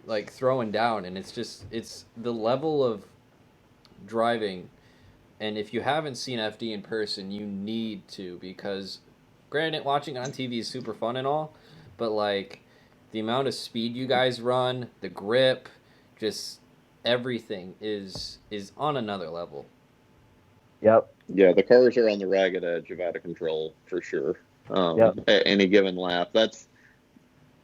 like throwing down, and it's the level of driving. And if you haven't seen FD in person, you need to, because granted, watching on TV is super fun and all, but like the amount of speed you guys run, the grip, just everything is on another level. yep, Yeah, the cars are on the ragged edge of out of control for sure. yep, At any given lap, that's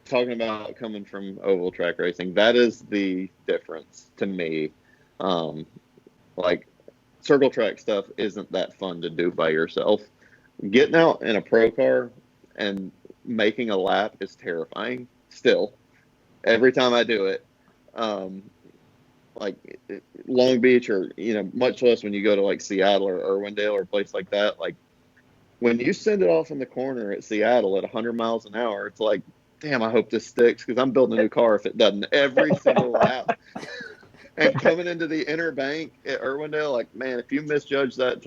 talking about coming from oval track racing. That is the difference to me. Like, circle track stuff isn't that fun to do by yourself. Getting out in a pro car and making a lap is terrifying still. Every time I do it, um, like Long Beach, or much less when you go to like Seattle or Irwindale or a place like that. Like when you send it off in the corner at Seattle at 100 miles an hour, it's like, damn, I hope this sticks, because I'm building a new car if it doesn't every single lap. And coming into the inner bank at Irwindale, like, man, if you misjudge that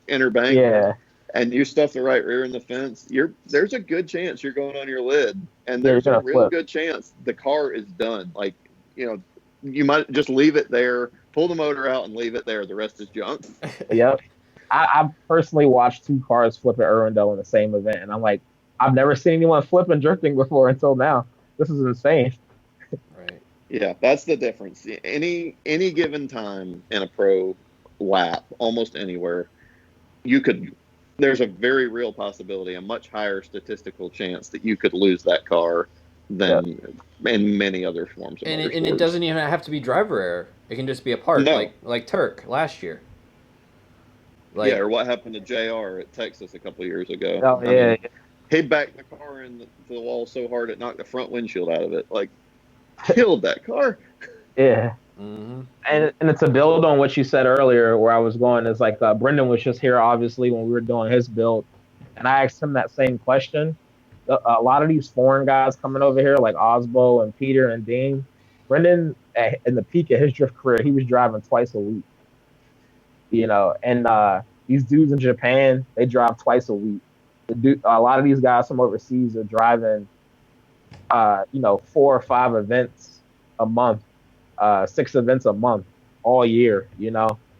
inner bank Yeah, and you stuff the right rear in the fence, there's a good chance you're going on your lid, and yeah, you're there's a gonna real flip. good chance the car is done. Like, you might just leave it there, pull the motor out, and leave it there. The rest is junk. Yep. I've personally watched two cars flip at Irwindale in the same event, and I'm like, I've never seen anyone flip and drifting before until now. This is insane. Right. Yeah, that's the difference. Any given time in a pro lap, almost anywhere, you could. There's a very real possibility, a much higher statistical chance that you could lose that car Yep. than in many other forms of And it motorsports. doesn't even have to be driver error. It can just be a part, No, like Turk last year. yeah, Like, or what happened to JR at Texas a couple of years ago? Oh I yeah, mean, he backed the car into the wall so hard it knocked the front windshield out of it. Like, killed that car. yeah. mm-hmm. And it's a build on what you said earlier, where I was going is like Brendan was just here obviously when we were doing his build, and I asked him that same question. A lot of these foreign guys coming over here, like Osbo and Peter and Dean, Brendan in the peak of his drift career, he was driving twice a week, and these dudes in Japan, they drive twice a week. A lot of these guys from overseas are driving, 4 or 5 events a month, 6 events a month all year.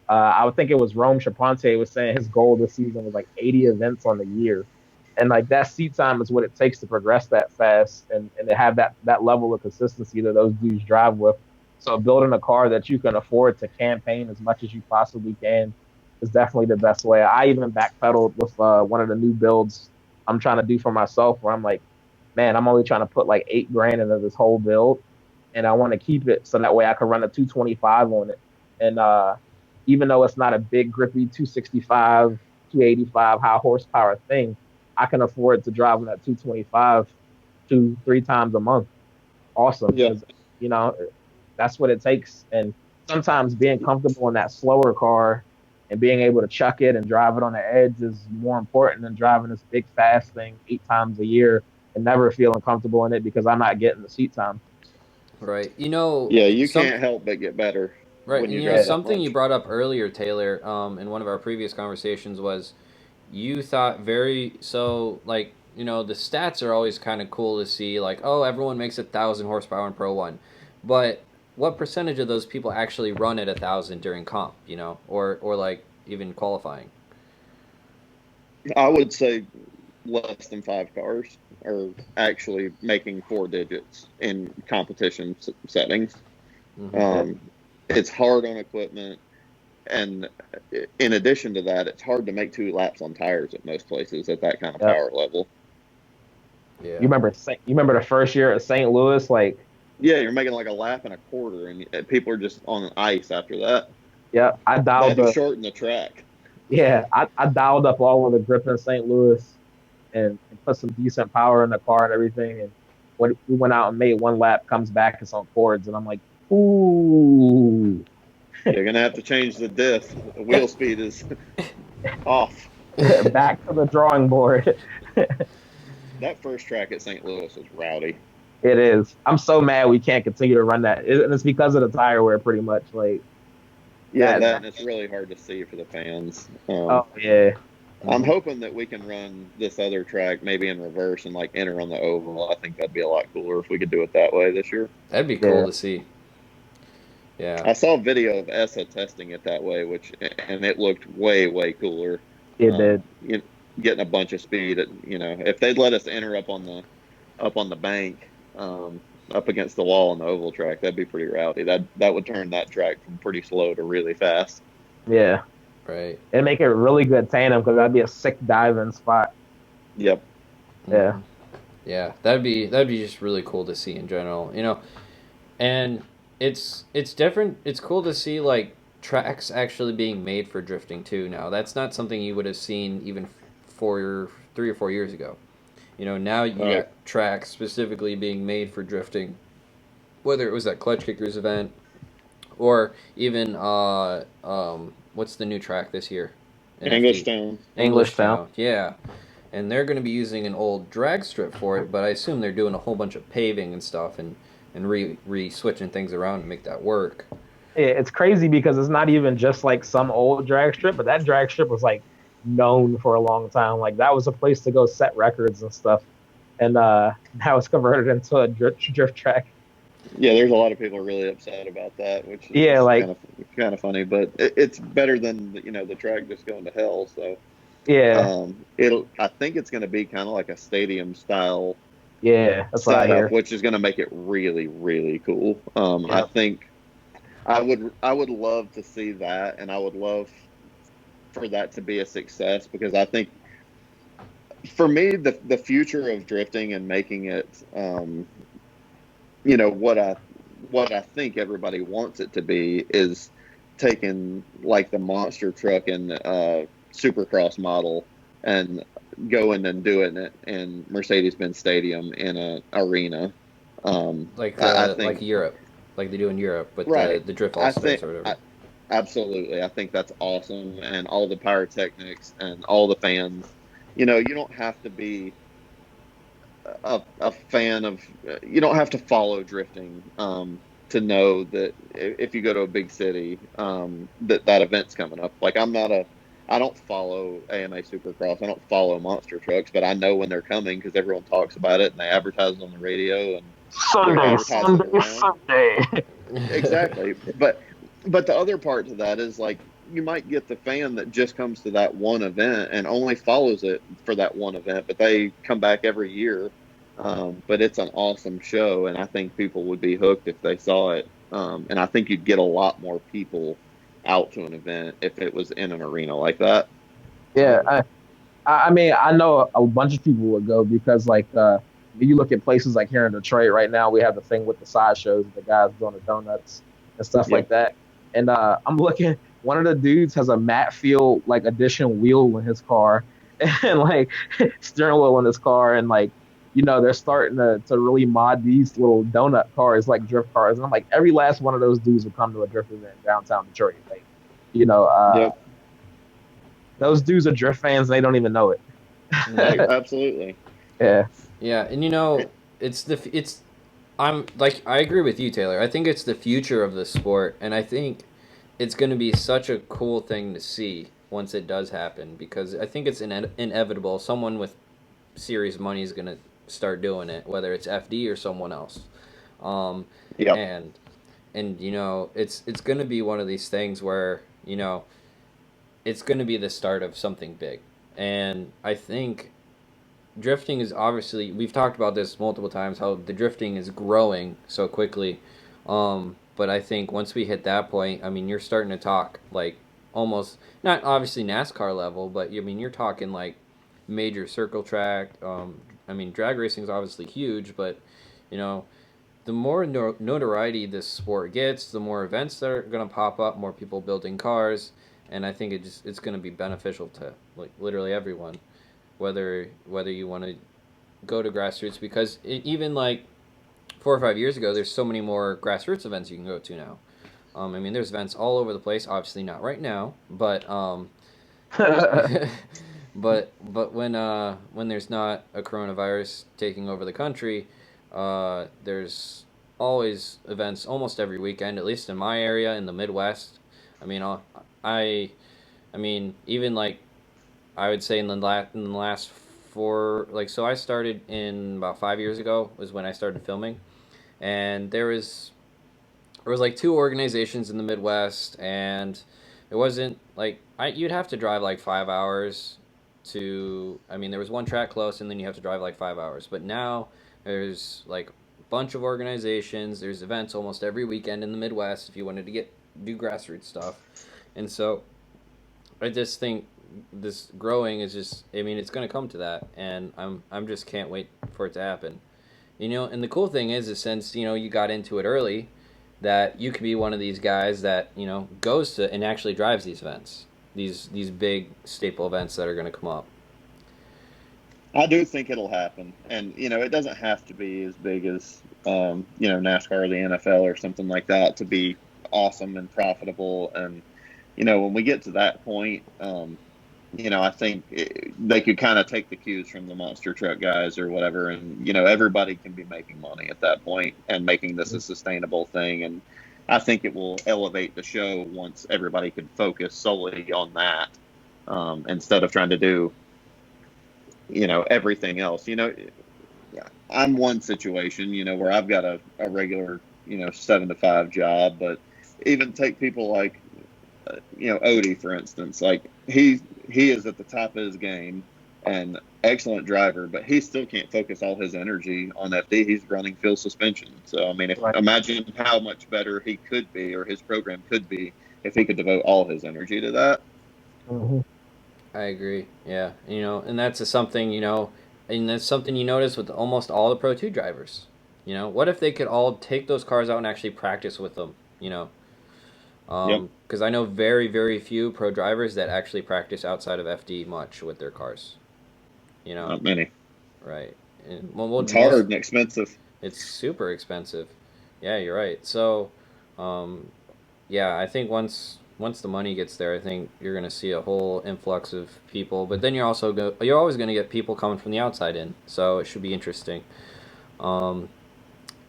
I would think it was Rome Chaponte was saying his goal this season was like 80 events on the year, and like that seat time is what it takes to progress that fast and to have that level of consistency that those dudes drive with. So building a car that you can afford to campaign as much as you possibly can is definitely the best way. I even backpedaled with one of the new builds I'm trying to do for myself, where I'm like, man, I'm only trying to put like 8 grand into this whole build, and I want to keep it so that way I can run a 225 on it. And even though it's not a big grippy 265, 285 high horsepower thing, I can afford to drive on that 225 2, 3 times a month. Awesome, Yep. because you know that's what it takes. And sometimes being comfortable in that slower car and being able to chuck it and drive it on the edge is more important than driving this big fast thing 8 times a year and never feeling comfortable in it because I'm not getting the seat time. Right. Yeah, you Some can't help but get better right. when And you drive that something you much. brought up earlier, Taylor, in one of our previous conversations was you thought like the stats are always kind of cool to see, like, oh, everyone makes 1,000 horsepower in Pro One, but what percentage of those people actually run at 1,000 during comp, or like even qualifying? I would say less than 5 cars are actually making 4 digits in competition settings. Mm-hmm. Yeah, Um, it's hard on equipment, and in addition to that, it's hard to make 2 laps on tires at most places at that kind of yeah. power level. Yeah. You remember the first year at St. Louis, like, Yeah, you're making like a lap and a quarter, and people are just on ice after that. yeah, They had to shorten the track. I dialed up all of the grip in St. Louis and put some decent power in the car and everything. And when we went out and made one lap, comes back, it's on cords, and I'm like, ooh, You're gonna have to change the diff. The wheel speed is off. back to the drawing board. That first track at St. Louis was rowdy. It is. I'm so mad we can't continue to run that, and it's because of the tire wear, pretty much. Like Yeah, that. that, and it's really hard to see for the fans. Oh yeah, I'm Mm-hmm. hoping that we can run this other track maybe in reverse and like enter on the oval. I think that'd be a lot cooler if we could do it that way this year. That'd be cool yeah. to see. Yeah. I saw a video of ESSA testing it that way, and it looked way cooler. It did. You know, getting a bunch of speed. If they'd let us enter up on the bank, up against the wall on the oval track, that'd be pretty rowdy. That would turn that track from pretty slow to really fast. Yeah, Right. it'd make it a really good tandem because that'd be a sick diving spot. Yep. Yeah, Mm-hmm. Yeah. That'd be just really cool to see in general. And it's different. It's cool to see like tracks actually being made for drifting too. Now that's not something you would have seen even 3 or 4 years ago. Now you Right. got tracks specifically being made for drifting, whether it was that Clutch Kickers event Or even what's the new track this year? English NFT. Town. English Town. Town. Yeah. And they're going to be using an old drag strip for it, but I assume they're doing a whole bunch of paving and stuff and re switching things around to make that work. It's crazy because it's not even just like some old drag strip, but that drag strip was like known for a long time. Like that was a place to go set records and stuff. And now it's converted into a drift track. Yeah, there's a lot of people really upset about that, which Yeah, is like kind of funny, but it's better than the track just going to hell. So yeah, I think it's going to be kind of like a stadium style yeah, that's what I setup, hear. which is going to make it really, really cool. I Yeah, think I would love to see that, and I would love for that to be a success because I think for me the future of drifting and making it, you know, what I think everybody wants it to be is taking like the monster truck and supercross model and going and doing it in Mercedes-Benz Stadium in a arena. I Like think Europe, like they do in Europe with right. the Drift All I Stars think or whatever. absolutely. I think that's awesome, and all the pyrotechnics and all the fans. You know, you don't have to be a fan of. You don't have to follow drifting to know that if you go to a big city, that event's coming up. Like I don't follow AMA Supercross. I don't follow monster trucks, but I know when they're coming because everyone talks about it and they advertise it on the radio and they're Sunday, advertising Sunday, around. Sunday. Exactly. But the other part to that is like you might get the fan that just comes to that one event and only follows it for that one event, but they come back every year. But it's an awesome show, and I think people would be hooked if they saw it. And I think you'd get a lot more people out to an event if it was in an arena like that. Yeah, I mean, I know a bunch of people would go because like you look at places like here in Detroit right now, we have the thing with the side shows, the guys doing the donuts and stuff like Yep. that. And I'm looking, one of the dudes has a Matt Field like edition wheel in his car and like steering wheel in his car, and like they're starting to really mod these little donut cars like drift cars. And I'm like, every last one of those dudes will come to a drift event in downtown Detroit. Like, you know, uh, Yep. those dudes are drift fans and they don't even know it. Mm. Absolutely. Yeah. Yeah, and it's I'm like I agree with you, Taylor. I think it's the future of the sport, and I think it's going to be such a cool thing to see once it does happen because I think it's inevitable. Someone with serious money is going to start doing it, whether it's FD or someone else. Um, Yep. and it's going to be one of these things where it's going to be the start of something big, and I think drifting is obviously we've talked about this multiple times how the drifting is growing so quickly, but I think once we hit that point, I mean you're starting to talk like almost not obviously NASCAR level, but I mean you're talking like major circle track. I mean drag racing is obviously huge, but you know the more notoriety this sport gets, the more events that are going to pop up, more people building cars, and I think it's going to be beneficial to like literally everyone, whether you want to go to grassroots because even like 4 or 5 years ago, there's so many more grassroots events you can go to now. I mean, there's events all over the place. Obviously, not right now, but but when there's not a coronavirus taking over the country, there's always events almost every weekend, at least in my area in the Midwest. I mean, I I mean, even like I would say in the last four like so I started in about 5 years ago was when I started filming, and there was like two organizations in the Midwest, and it wasn't like you'd have to drive like 5 hours to. I mean, there was one track close, and then you have to drive like 5 hours. But now there's like a bunch of organizations. There's events almost every weekend in the Midwest if you wanted to do grassroots stuff, and so I just think this growing is just. I mean, it's going to come to that, and I'm just can't wait for it to happen. And the cool thing is since you got into it early, that you could be one of these guys that goes to and actually drives these events, these big staple events that are going to come up. I do think it'll happen, and it doesn't have to be as big as NASCAR or the NFL or something like that to be awesome and profitable. And when we get to that point, I think they could kind of take the cues from the monster truck guys or whatever, and everybody can be making money at that point and making this a sustainable thing. And I think it will elevate the show once everybody can focus solely on that, instead of trying to do everything else. I'm one situation where I've got a regular 7 to 5 job, but even take people like Odie, for instance. Like he is at the top of his game and excellent driver, but he still can't focus all his energy on FD. He's running field suspension. So I mean, imagine how much better he could be, or his program could be, if he could devote all his energy to that. Mm-hmm. I agree. Yeah, and that's something and that's something you notice with almost all the Pro 2 drivers. What if they could all take those cars out and actually practice with them? Because I know very, very few pro drivers that actually practice outside of FD much with their cars. Not many. Right. And, it's hard and expensive. It's super expensive. Yeah, you're right. So, I think once the money gets there, I think you're going to see a whole influx of people. But then you're always going to get people coming from the outside in. So it should be interesting. You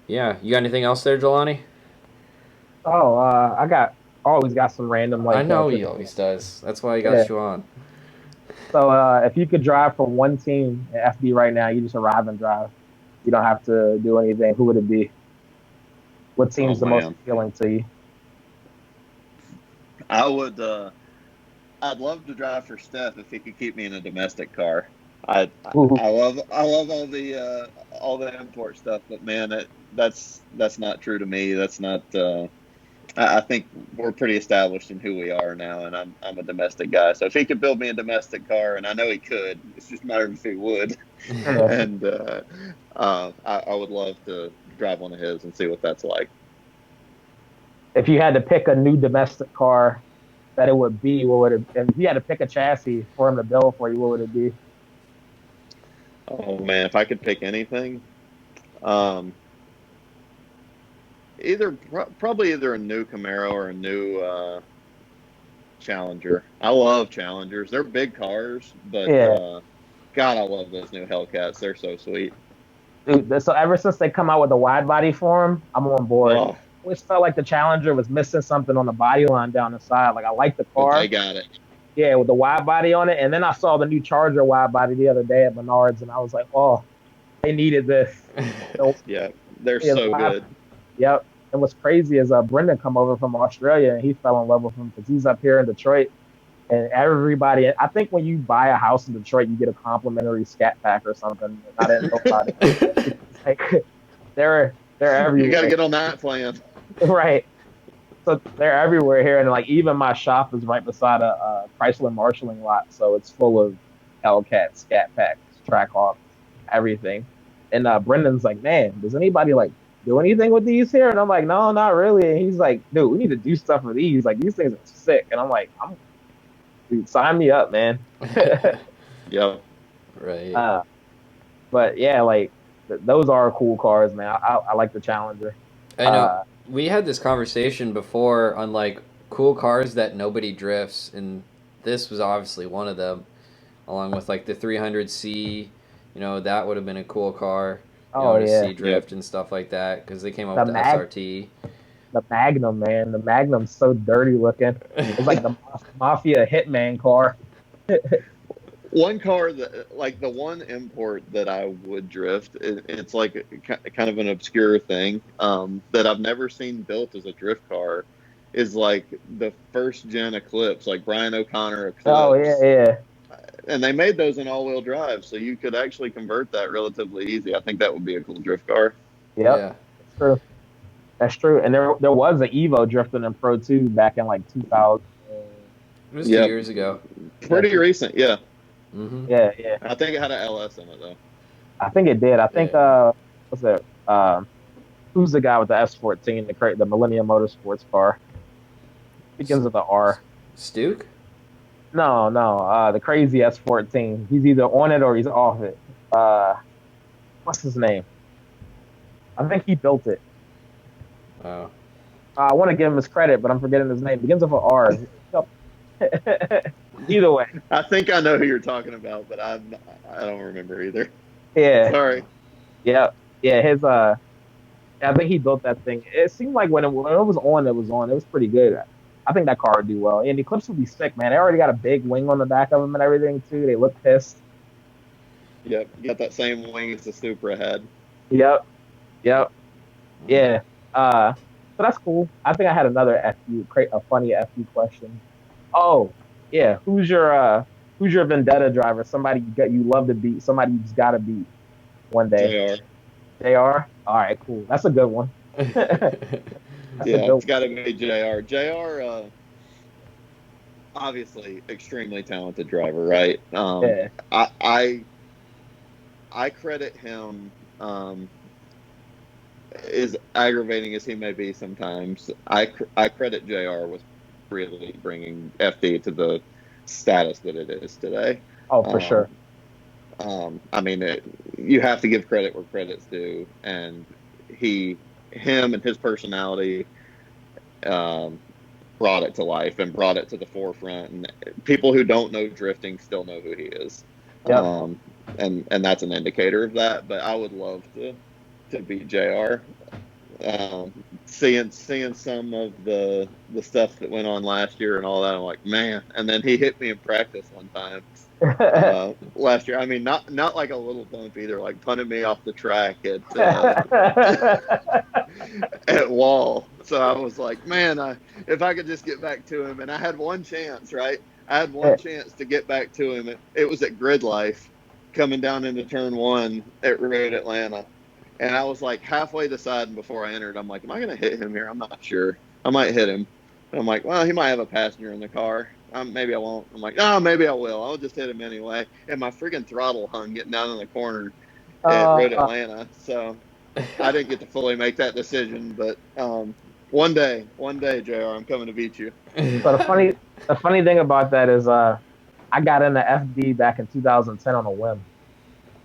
got anything else there, Jelani? Oh, I always got some random I know he always does. That's why I got you on. So if you could drive for one team at FD right now, you just arrive and drive. You don't have to do anything. Who would it be? What team's the most appealing to you? I would. I'd love to drive for Steph if he could keep me in a domestic car. I love all the import stuff, but man, that's not true to me. That's not. I think we're pretty established in who we are now, and I'm a domestic guy. So if he could build me a domestic car, and I know he could, it's just a matter of if he would. And I would love to drive one of his and see what that's like. If you had to pick a new domestic car that it would be, what would it? If you had to pick a chassis for him to build for you, what would it be? Oh man, if I could pick anything, probably either a new Camaro or a new Challenger. I love Challengers. They're big cars, but God, I love those new Hellcats. They're so sweet. Dude, so ever since they come out with a wide body for them, I'm on board. Oh. I always felt like the Challenger was missing something on the body line down the side. Like I like the car. But they got it. Yeah, with the wide body on it. And then I saw the new Charger wide body the other day at Menards, and I was like, oh, they needed this. Yeah, they're so good. Yep. And what's crazy is Brendan come over from Australia, and he fell in love with them because he's up here in Detroit. And everybody, I think when you buy a house in Detroit, you get a complimentary Scat Pack or something. I didn't know about it. Like, they're everywhere. You got to get on that plan. Right. So they're everywhere here, and like even my shop is right beside a Chrysler marshalling lot, so it's full of Hellcats, Scat Packs, Trackhawks, everything. And Brendan's like, man, does anybody like do anything with these here? And I'm like, no, not really. And he's like, dude, we need to do stuff with these. Like these things are sick. And I'm like, dude, sign me up, man. Yep. Right. But yeah, like those are cool cars, man. I like the Challenger. I know. We had this conversation before on like cool cars that nobody drifts, and this was obviously one of them, along with like the 300C. That would have been a cool car. To see drift and stuff like that, because they came up with the SRT. The Magnum, man. The Magnum's so dirty looking. It's like the Mafia Hitman car. One car that, like the one import that I would drift, it's like kind of an obscure thing that I've never seen built as a drift car, is like the first gen Eclipse, like Brian O'Connor Eclipse. Oh, yeah. And they made those in all-wheel drive, so you could actually convert that relatively easy. I think that would be a cool drift car. Yep, yeah. That's true. That's true. And there was an Evo drifting in Pro 2 back in like 2000. It was 2 years ago. Pretty recent, yeah. Mm-hmm. Yeah. I think it had an LS in it, though. I think it did. I think, what's that? Who's the guy with the S14, the Millennium Motorsports car? Begins with the R. Stuke? No, the crazy S14. He's either on it or he's off it. What's his name? I think he built it. Oh. I want to give him his credit, but I'm forgetting his name. Begins with an R. Either way, I think I know who you're talking about, but I don't remember either. yeah, Sorry. yeah, yeah. His I think he built that thing. It seemed like when it was on, it was on. It was pretty good. I think that car would do well. And the Eclipse would be sick, man. They already got a big wing on the back of them and everything too. They look pissed. Yep, you got that same wing as the Supra had. Yep, yep, yeah. So that's cool. I think I had another a funny FU question. Oh, yeah. Who's your vendetta driver? Somebody you love to beat. Somebody you've got to beat one day. JR. JR. All right, cool. That's a good one. That's a Yeah, good it's one. got to be JR. JR, obviously, extremely talented driver, right? Yeah. I credit him, as aggravating as he may be sometimes. I credit JR with really bringing FD to the status that it is today. Oh, for Um, sure. I mean, you have to give credit where credit's due, and him and his personality um, brought it to life and brought it to the forefront. And people who don't know drifting still know who he is, Yep. and that's an indicator of that. But I would love to beat JR. Seeing some of the stuff that went on last year and all that, I'm like, man. And then he hit me in practice one time last year. I mean, not like a little bump either, like punted me off the track at Wall. So I was like, man, if I could just get back to him. And I had one chance, right? I had one chance to get back to him. It was at Grid Life, coming down into turn one at Road Atlanta. And I was like halfway deciding before I entered. I'm like, am I going to hit him here? I'm not sure. I might hit him. And I'm like, well, he might have a passenger in the car. Maybe I won't. I'm like, oh, maybe I will. I'll just hit him anyway. And my freaking throttle hung getting down in the corner at Road Atlanta. So I didn't get to fully make that decision. But one day, JR, I'm coming to beat you. So the funny thing about that is I got into FD back in 2010 on a whim.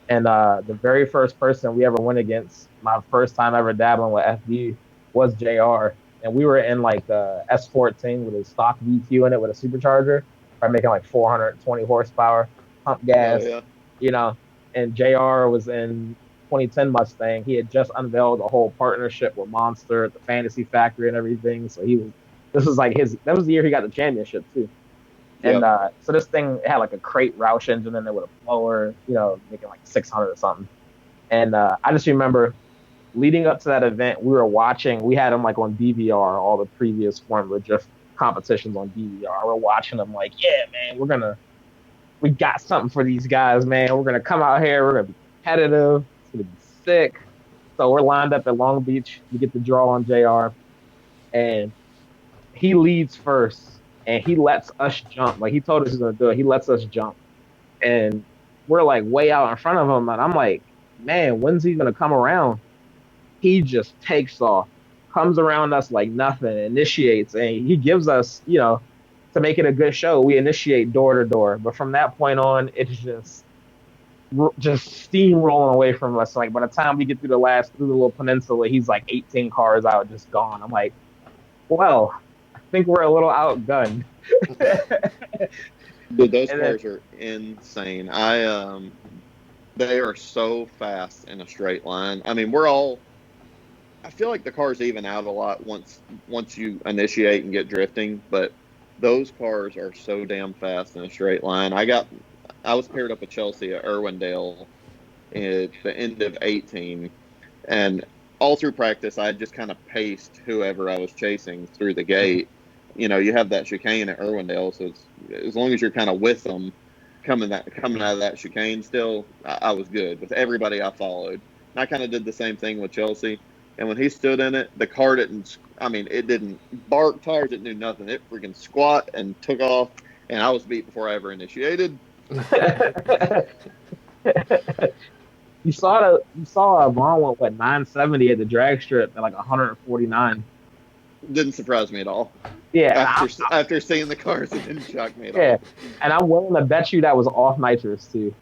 And the very first person we ever went against, my first time ever dabbling with FD, was JR. And we were in like S14 with a stock VQ in it with a supercharger, by making like 420 horsepower, pump Oh gas, yeah. you know. And JR was in 2010 Mustang. He had just unveiled a whole partnership with Monster at the Fantasy Factory and everything. So this was like that was the year he got the championship too. And Yep. so this thing had like a crate Roush engine in it with a blower, making like 600 or something. And I just remember leading up to that event, we had them like on DVR, all the previous Formula Drift competitions on DVR. We're watching them like, yeah, man, we got something for these guys, man. We're going to come out here. We're going to be competitive. It's going to be sick. So we're lined up at Long Beach. We get the draw on JR. And he leads first. And he lets us jump. Like he told us he's going to do it. He lets us jump. And we're like way out in front of him. And I'm like, man, when's he going to come around? He just takes off, comes around us like nothing, initiates, and he gives us, to make it a good show, we initiate door to door. But from that point on, it's just steamrolling away from us. Like by the time we get through the little peninsula, he's like 18 cars out, just gone. I'm like, well, I think we're a little outgunned. Dude, those cars are insane. They are so fast in a straight line. I mean, I feel like the cars even out a lot once you initiate and get drifting, but those cars are so damn fast in a straight line. I was paired up with Chelsea at Irwindale at the end of 18, and all through practice, I just kind of paced whoever I was chasing through the gate. You have that chicane at Irwindale, so as long as you're kind of with them coming out of that chicane still, I was good with everybody I followed. And I kind of did the same thing with Chelsea. And when he stood in it, the car it didn't bark tires, it knew nothing. It freaking squat and took off, and I was beat before I ever initiated. You saw Vaughn went 970 at the drag strip at like 149. Didn't surprise me at all. Yeah. After seeing the cars, it didn't shock me at all. Yeah, and I'm willing to bet you that was off nitrous too.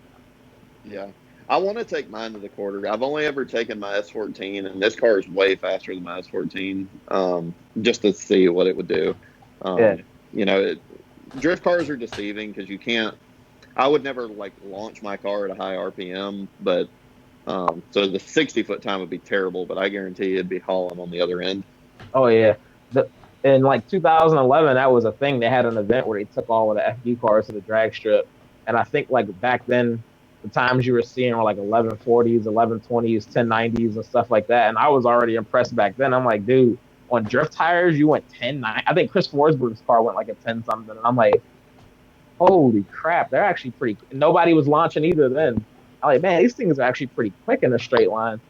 Yeah. I want to take mine to the quarter. I've only ever taken my S14, and this car is way faster than my S14. Just to see what it would do. Yeah. You know, drift cars are deceiving because you can't. I would never like launch my car at a high RPM, but so the 60-foot time would be terrible. But I guarantee it'd be hauling on the other end. Oh yeah. In like 2011, that was a thing. They had an event where they took all of the FD cars to the drag strip, and I think like back then, the times you were seeing were like 1140s, 1120s, 1090s, and stuff like that. And I was already impressed back then. I'm like, dude, on drift tires, you went 10.9. I think Chris Forsberg's car went like a 10 something, and I'm like, holy crap, they're actually pretty. Nobody was launching either then. I'm like, man, these things are actually pretty quick in a straight line.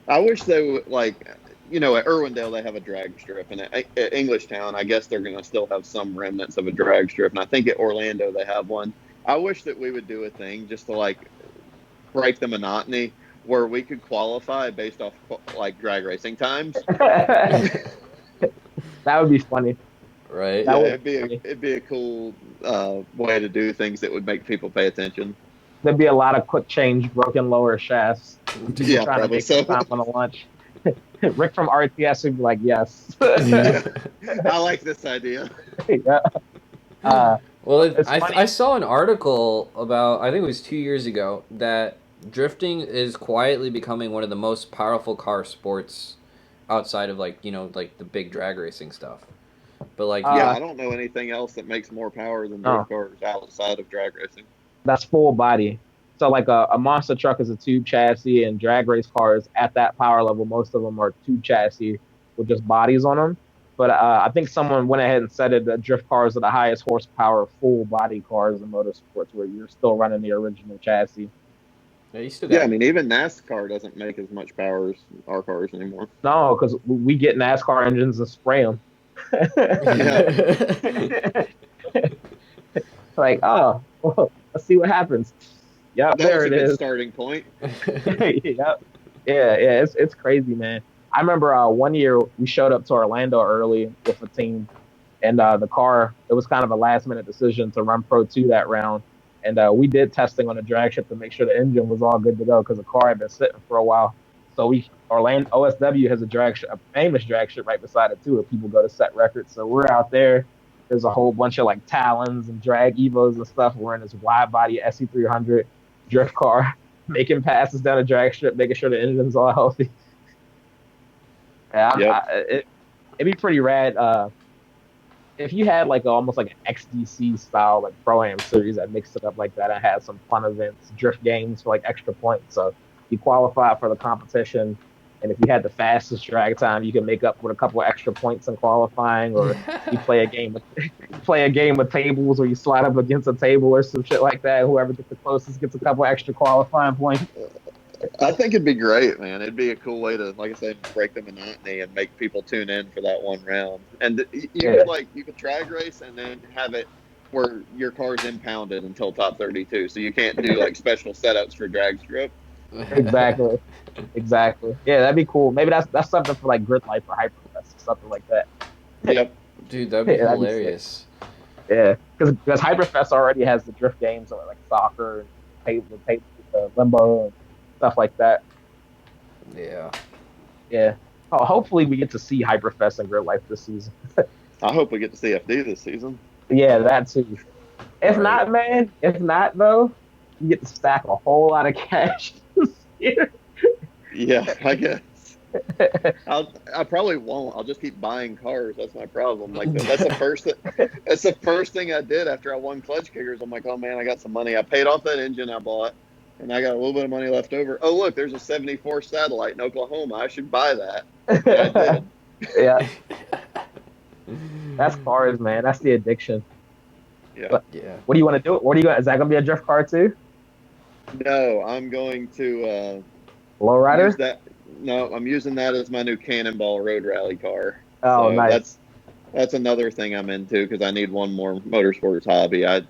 I wish they would like, you know, at Irwindale they have a drag strip, and at Englishtown, I guess they're going to still have some remnants of a drag strip, and I think at Orlando they have one. I wish that we would do a thing just to like break the monotony where we could qualify based off like drag racing times. That would be funny. Right. Yeah, it'd be a cool way to do things that would make people pay attention. There'd be a lot of quick change, broken lower shafts. Yeah, Trying to make so. time on the lunch. Rick from RTS would be like, yes. Yeah. I like this idea. Yeah. Well, I saw an article about, I think it was 2 years ago, that drifting is quietly becoming one of the most powerful car sports outside of like, you know, like the big drag racing stuff. But like, yeah, I don't know anything else that makes more power than drift cars outside of drag racing. That's full body. So like a monster truck is a tube chassis, and drag race cars at that power level, most of them are tube chassis with just bodies on them. But I think someone went ahead and said it that drift cars are the highest horsepower full body cars in motorsports, where you're still running the original chassis. Yeah, you still got I mean, even NASCAR doesn't make as much power as our cars anymore. No, because we get NASCAR engines and spray them. Like, oh, well, let's see what happens. Yep, there it is. Starting point. Yep. Yeah, it's crazy, man. I remember one year we showed up to Orlando early with a team, and the car, it was kind of a last minute decision to run Pro 2 that round. And we did testing on the drag strip to make sure the engine was all good to go because the car had been sitting for a while. So Orlando OSW has a famous drag strip right beside it too, where people go to set records. So we're out there. There's a whole bunch of like Talons and drag Evos and stuff. We're in this wide body SE300 drift car, making passes down a drag strip, making sure the engine's all healthy. Yeah, it'd be pretty rad if you had like almost like an XDC style like Pro-Am series that mixed it up like that and had some fun events, drift games for like extra points. So you qualify for the competition, and if you had the fastest drag time, you can make up with a couple of extra points in qualifying, or you play a game with tables, or you slide up against a table or some shit like that. Whoever gets the closest gets a couple extra qualifying points. I think it'd be great, man. It'd be a cool way to, like I said, break the monotony and make people tune in for that one round. And you could drag race and then have it where your car's impounded until top 32, so you can't do like special setups for drag strip. Exactly. Yeah, that'd be cool. Maybe that's something for like Grid Life or Hyperfest, something like that. Yep. Dude, that'd be hilarious. Yeah, because Hyperfest already has the drift games, so like soccer, table, limbo, and stuff like that. Yeah. Oh, hopefully we get to see Hyperfest and Grid Life this season. I hope we get to see FD this season. Yeah, that too. If not though, you get to stack a whole lot of cash this year. Yeah, I guess. I probably won't. I'll just keep buying cars. That's my problem. Like that's the first thing I did after I won Clutch Kickers. I'm like, oh man, I got some money. I paid off that engine I bought, and I got a little bit of money left over. Oh look, there's a '74 Satellite in Oklahoma. I should buy that. And I did. Yeah. That's cars, man. That's the addiction. Yeah. But, what do you want to do? Is that going to be a drift car too? No, I'm going to Lowrider? No, I'm using that as my new Cannonball Road Rally car. Oh, so nice. That's another thing I'm into because I need one more motorsports hobby. I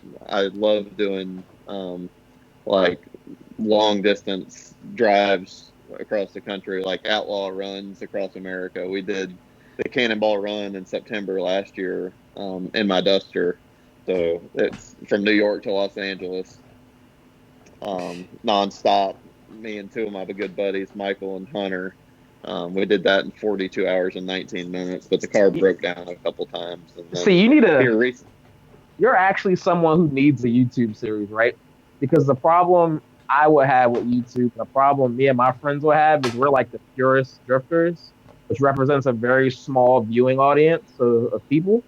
love doing like long distance drives across the country, like outlaw runs across America. We did the Cannonball Run in September last year in my Duster. So it's from New York to Los Angeles. nonstop. Me and two of my good buddies, Michael and Hunter. We did that in 42 hours and 19 minutes, but the car broke down a couple times. And then See, you need here to. recently, You're actually someone who needs a YouTube series, right? Because the problem I would have with YouTube, the problem me and my friends will have is we're like the purist drifters, which represents a very small viewing audience of people.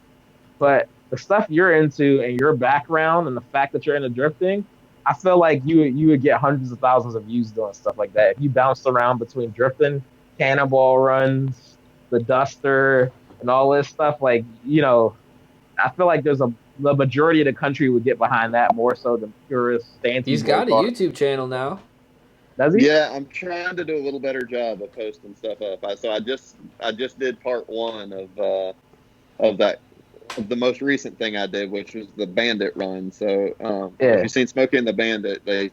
But the stuff you're into and your background and the fact that you're into drifting, I feel like you would get hundreds of thousands of views doing stuff like that. If you bounced around between drifting, cannonball runs, the duster, and all this stuff, like, I feel like the majority of the country would get behind that more so than purist fancy He's boy got a car. YouTube channel now. Does he? yeah, I'm trying to do a little better job of posting stuff up. I just did part one of that of the most recent thing I did, which was the Bandit run. So if Yeah. you've seen Smokey and the Bandit, they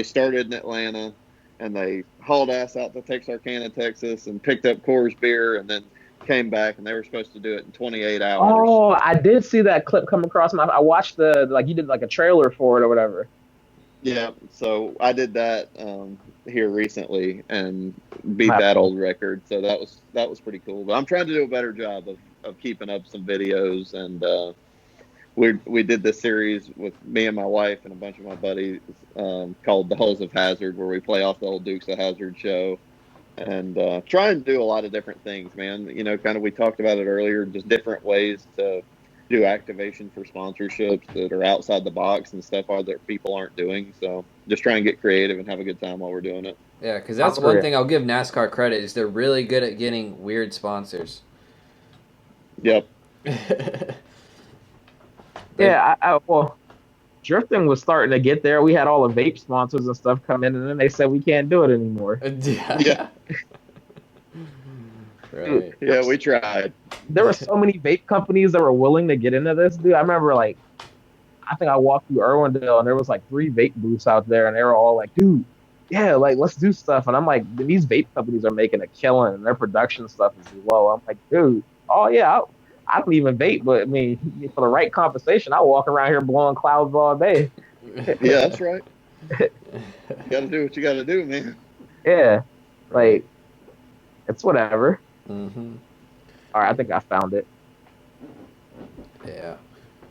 started in Atlanta and they hauled ass out to Texarkana, Texas, and picked up Coors beer, and then came back, and they were supposed to do it in 28 hours. Oh, I did see that clip come across my. I watched like you did like a trailer for it or whatever. Yeah, so I did that here recently and I'm beat gonna have that to- old record. So that was pretty cool. But I'm trying to do a better job of keeping up some videos, and we did this series with me and my wife and a bunch of my buddies called the Hulls of Hazard, where we play off the old Dukes of Hazard show and try and do a lot of different things, man. Kind of we talked about it earlier, just different ways to do activation for sponsorships that are outside the box and stuff that people aren't doing. So just try and get creative and have a good time while we're doing it. Yeah, because that's one thing I'll give NASCAR credit is they're really good at getting weird sponsors. Yep. Yeah, well, drifting was starting to get there. We had all the vape sponsors and stuff come in, and then they said we can't do it anymore. Yeah. Right. Yeah, we tried. There were so many vape companies that were willing to get into this, dude. I remember, like, I think I walked through Irwindale, and there was like 3 vape booths out there, and they were all like, dude, yeah, like, let's do stuff. And I'm like, these vape companies are making a killing, and their production stuff is low. I'm like, dude, oh yeah, I don't even vape, but I mean, for the right compensation, I walk around here blowing clouds all day. Yeah, that's right. You got to do what you got to do, man. Yeah, like, it's whatever. Mm-hmm. All right, I think I found it. Yeah.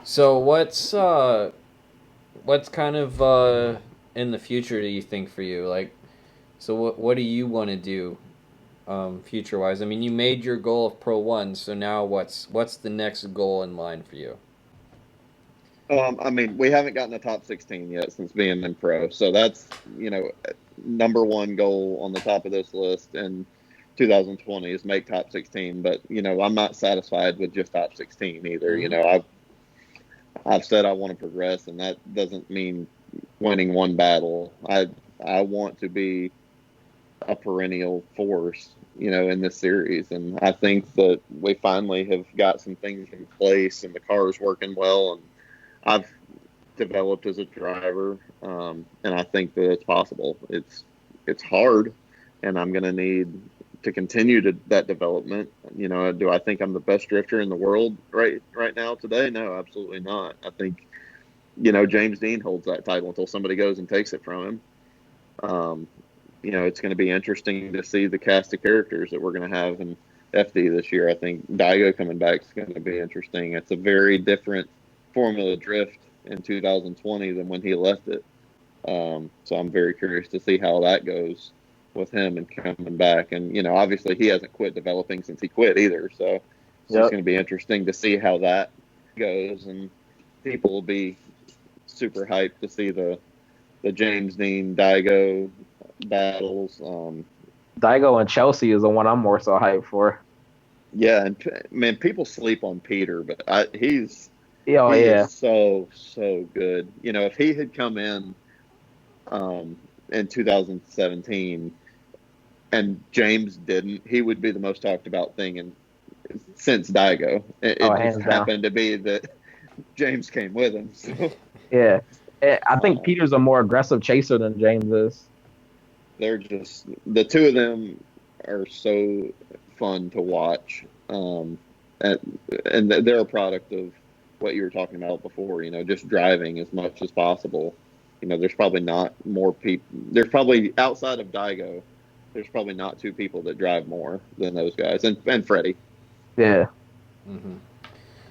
So what's kind of in the future do you think for you? Like, so what do you want to do future wise? I mean, you made your goal of Pro 1, so now what's the next goal in line for you? I mean, we haven't gotten the top 16 yet since being in pro. So that's, number one goal on the top of this list in 2020 is make top 16. But, I'm not satisfied with just top 16 either. Mm-hmm. I've said I want to progress, and that doesn't mean winning one battle. I want to be a perennial force, in this series. And I think that we finally have got some things in place, and the car is working well, and I've developed as a driver, and I think that it's possible. It's hard, and I'm going to need to continue that development. Do I think I'm the best drifter in the world right now today? No, absolutely not. I think, James Dean holds that title until somebody goes and takes it from him. It's going to be interesting to see the cast of characters that we're going to have in FD this year. I think Daigo coming back is going to be interesting. It's a very different Formula Drift in 2020 than when he left it. So I'm very curious to see how that goes with him and coming back. And, obviously he hasn't quit developing since he quit either. So it's just going to be interesting to see how that goes. And people will be super hyped to see the James Dean Daigo battles. Daigo and Chelsea is the one I'm more so hyped for. Yeah, and man, people sleep on Peter, but he's Yeah. is so good. If he had come in 2017 and James didn't, he would be the most talked about thing since Daigo. It just happened to be that James came with him. So. Yeah. I think Peter's a more aggressive chaser than James is. They're just, the two of them are so fun to watch. And they're a product of what you were talking about before, just driving as much as possible. there's probably not more people. There's probably outside of Daigo, there's probably not two people that drive more than those guys, and Freddie. Yeah. Hmm.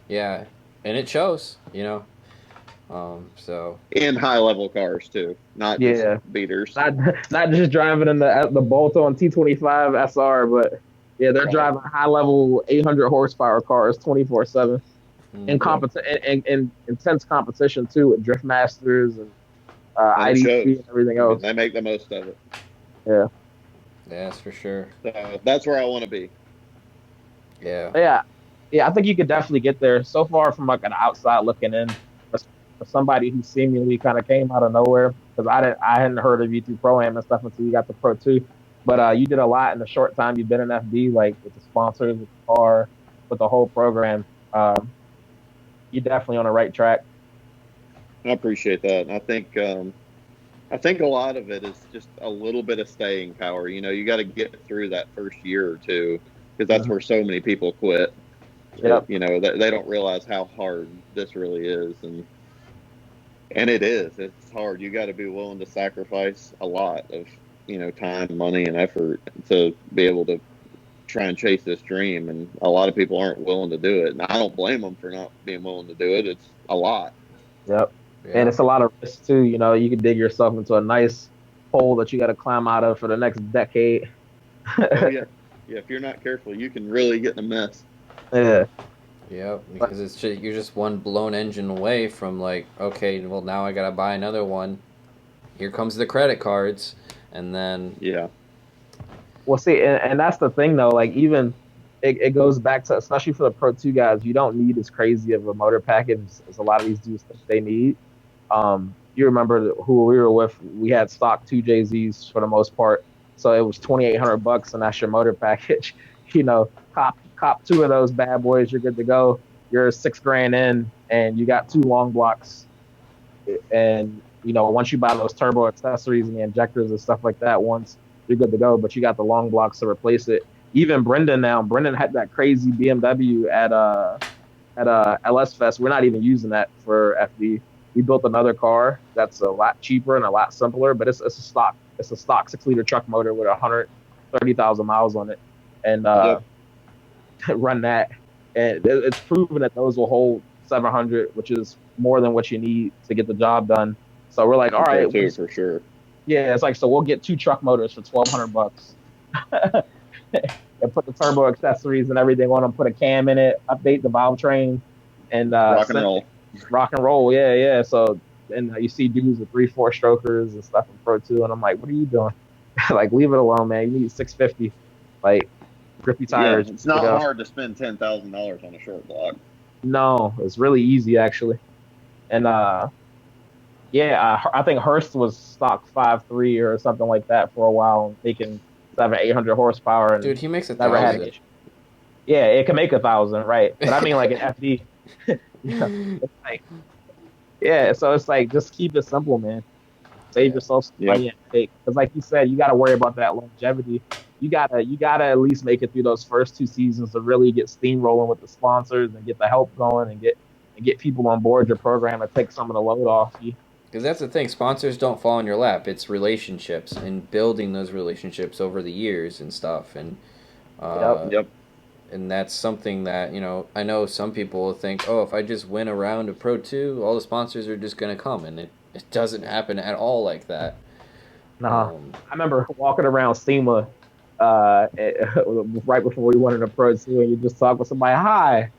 Yeah, and it shows, so In high level cars too, not just Yeah. beaters. Not not just driving in the bolt-on T25 SR, but yeah, they're Right. driving high level 800 horsepower cars 24/7 in mhm. Yep. in intense competition too with drift masters and And it IDC shows. and everything I mean, else. they make the most of it. Yeah. Yeah, that's for sure. So that's where I want to be. Yeah. Yeah. Yeah, I think you could definitely get there. So far from like an outside looking in, for somebody who seemingly kind of came out of nowhere, because I hadn't heard of you through Pro Am and stuff until you got the Pro 2. But you did a lot in the short time you've been in FD, like with the sponsors, with the car, with the whole program. You're definitely on the right track. I appreciate that. And I think a lot of it is just a little bit of staying power. You got to get through that first year or two because that's where so many people quit. Yep. They don't realize how hard this really is, and it is. It's hard. You got to be willing to sacrifice a lot of time, money, and effort to be able to try and chase this dream. And a lot of people aren't willing to do it. And I don't blame them for not being willing to do it. It's a lot. Yep. And Yeah. it's a lot of risk too. You could dig yourself into a nice hole that you got to climb out of for the next decade. Oh yeah, yeah. If you're not careful, you can really get in a mess. Yeah. Yeah, But because you're just one blown engine away from like, okay, well now I gotta buy another one. Here comes the credit cards, and then Yeah, well, see, and that's the thing though. Like even it goes back to especially for the Pro 2 guys, you don't need as crazy of a motor package as a lot of these dudes think they need. You remember who we were with? We had stock 2JZs for the most part, so it was $2,800, and that's your motor package. Cop two of those bad boys, you're good to go. You're 6 grand in, and you got two long blocks. And once you buy those turbo accessories and the injectors and stuff like that, once you're good to go. But you got the long blocks to replace it. Even Brendan had that crazy BMW at LS Fest. We're not even using that for FD. We built another car that's a lot cheaper and a lot simpler, but it's a stock 6-liter truck motor with 130,000 miles on it, and yep, run that. And it's proven that those will hold 700, which is more than what you need to get the job done. So we're like, all and Pro right, Two for sure. yeah, it's like so we'll get two truck motors for $1,200. And put the turbo accessories and everything on them, put a cam in it, update the valve train, and Rock and roll. rock and roll. Yeah, yeah. So and you see dudes with 3-4 strokers and stuff in Pro 2, and I'm like, what are you doing? Like, leave it alone, man. You need 650, like grippy Yeah, tires. it's not hard to spend $10,000 on a short block. No, it's really easy actually. And yeah, I think Hurst was stock 5.3 or something like that for a while, making 700-800 horsepower, and dude, he makes never had an 1,000. issue. Yeah, it can make 1,000, right? But I mean, like an FD. It's like, yeah. So it's like just keep it simple, man. Save Yeah. yourself some Yep. money and because, like you said, you got to worry about that longevity. You gotta at least make it through those first 2 seasons to really get steamrolling with the sponsors and get the help going and get people on board your program and take some of the load off you. Because that's the thing, sponsors don't fall in your lap. It's relationships and building those relationships over the years and stuff. And Yep. Yep. and that's something that I know some people will think, oh, if I just win a round of Pro 2, all the sponsors are just going to come, and it doesn't happen at all like that. Nah, I remember walking around SEMA right before we went into Pro 2, and you just talk with somebody, hi,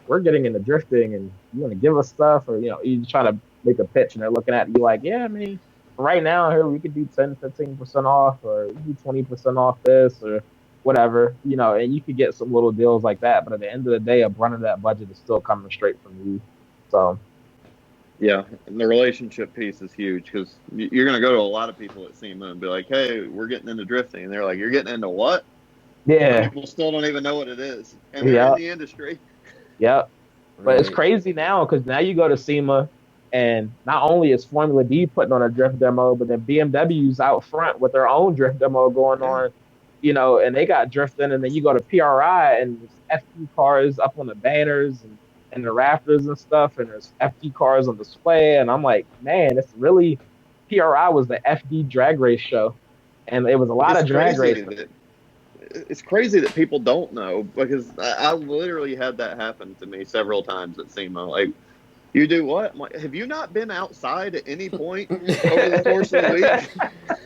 we're getting into drifting, and you want to give us stuff, or you just try to make a pitch, and they're looking at you like, yeah, I mean, right now here we could do 10-15% off, or we do 20% off this, or whatever, and you could get some little deals like that. But at the end of the day, a brunt of that budget is still coming straight from you. So Yeah, and the relationship piece is huge because you're going to go to a lot of people at SEMA and be like, "Hey, we're getting into drifting," and they're like, "You're getting into what?" yeah, People still don't even know what it is, and they're yeah, in the industry. yeah. But it's Right. crazy now because now you go to SEMA, and not only is Formula D putting on a drift demo, but then BMW's out front with their own drift demo going Yeah. on, and they got drifting. And then you go to PRI, and there's FP cars up on the banners, and the rafters and stuff, and there's FD cars on display, and I'm like, man, it's really PRI was the FD drag race show, and it was a lot It's of drag crazy racing. that it's crazy that people don't know because I literally had that happen to me several times at SEMA. Like, you do what? I'm like, have you not been outside at any point over the course of the week?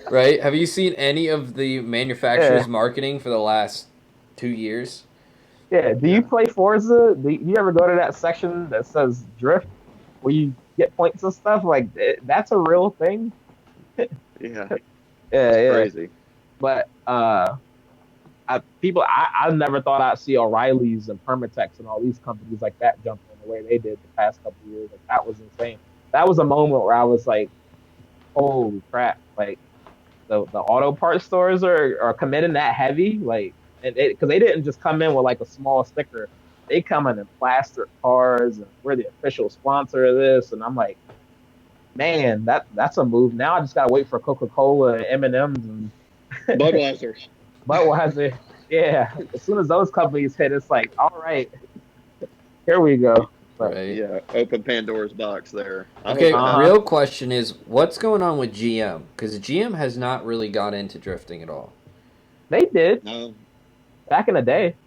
Right? Have you seen any of the manufacturers' Yeah, marketing for the last 2 years? yeah. Do you Yeah, play Forza? Do you ever go to that section that says drift where you get points and stuff? Like that's a real thing. yeah, Yeah, it's yeah. crazy. But I never thought I'd see O'Reilly's and Permatex and all these companies like that jumping in the way they did the past couple of years. Like that was insane. That was a moment where I was like, holy crap! Like the auto parts stores are committing that heavy, like, and because they didn't just come in with like a small sticker, they come in and plaster cars, and we're the official sponsor of this, and I'm like, man, that's a move. Now I just gotta wait for Coca-Cola and M&Ms and Budweiser. Budweiser. Yeah, as soon as those companies hit, it's like, all right, here we go. But Right. Yeah, open Pandora's box there. I hope Okay, it uh, real happens. question is what's going on with GM? Because GM has not really got into drifting at all. they did No, back in the day.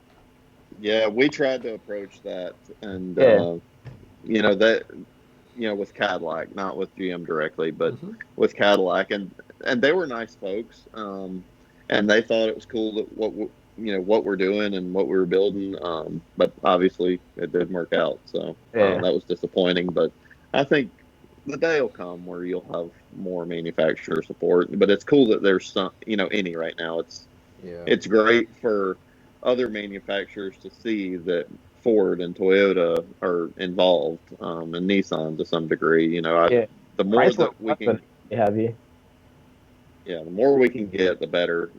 yeah, we tried to approach that, and Yeah, that with Cadillac, not with GM directly, but Hmm. with Cadillac, and they were nice folks, and they thought it was cool that what we're doing and what we were building, but obviously it didn't work out, so yeah, that was disappointing. But I think the day will come where you'll have more manufacturer support. But it's cool that there's some, any right now. Yeah. It's great for other manufacturers to see that Ford and Toyota are involved, and Nissan to some degree. yeah. The more Chrysler that we was been can, heavy. yeah, the more we can get, the better.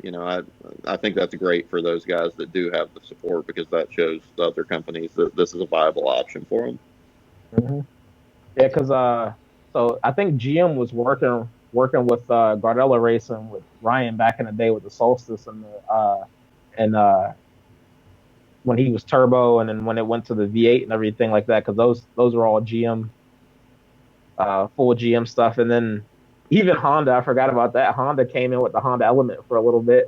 I think that's great for those guys that do have the support because that shows the other companies that this is a viable option for them. Hmm. Yeah, because so I think GM was working with Gardella Racing with Ryan back in the day with the Solstice and when he was turbo, and then when it went to the V8 and everything like that, because those are all GM, full GM stuff. And then even Honda, I forgot about that. Honda came in with the Honda Element for a little bit,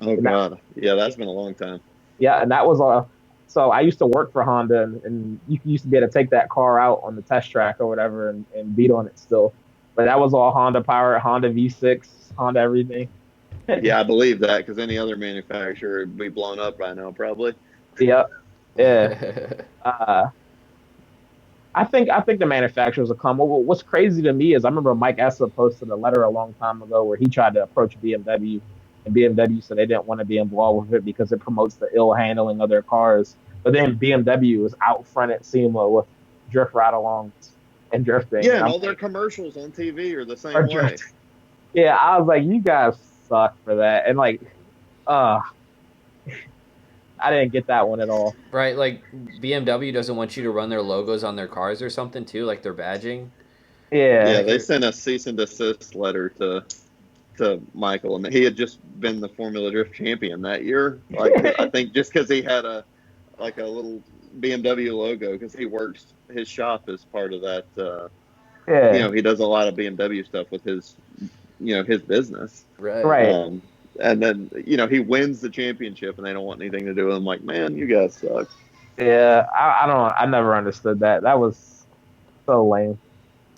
Oh and that God, yeah, that's been a long time. yeah, and that was all. So I used to work for Honda, and you used to be able to take that car out on the test track or whatever and beat on it still. But that was all Honda power, Honda V6, Honda everything. Yeah, I believe that because any other manufacturer would be blown up by now, probably. Yep. Yeah. Uh, I think the manufacturers will come. What's crazy to me is I remember Mike Essa posted a letter a long time ago where he tried to approach BMW, and BMW said they didn't want to be involved with it because it promotes the ill handling of their cars. But then BMW was out front at SEMA with drift ride alongs and drifting, Yeah, and and I'm all their like, commercials on TV are the or same way. drift. Yeah, I was like, you guys suck for that, and like, uh, I didn't get that one at all. Right, like BMW doesn't want you to run their logos on their cars or something too, like their badging. Yeah, Yeah, Like they you're sent a cease and desist letter to Michael, and he had just been the Formula Drift champion that year. Like, I think just because he had a little BMW logo because he works his shop as part of that. yeah, He does a lot of BMW stuff with his business. right. right. Um, and then he wins the championship, and they don't want anything to do with him. Like, man, you guys suck. Yeah, I don't. I never understood that. That was so lame.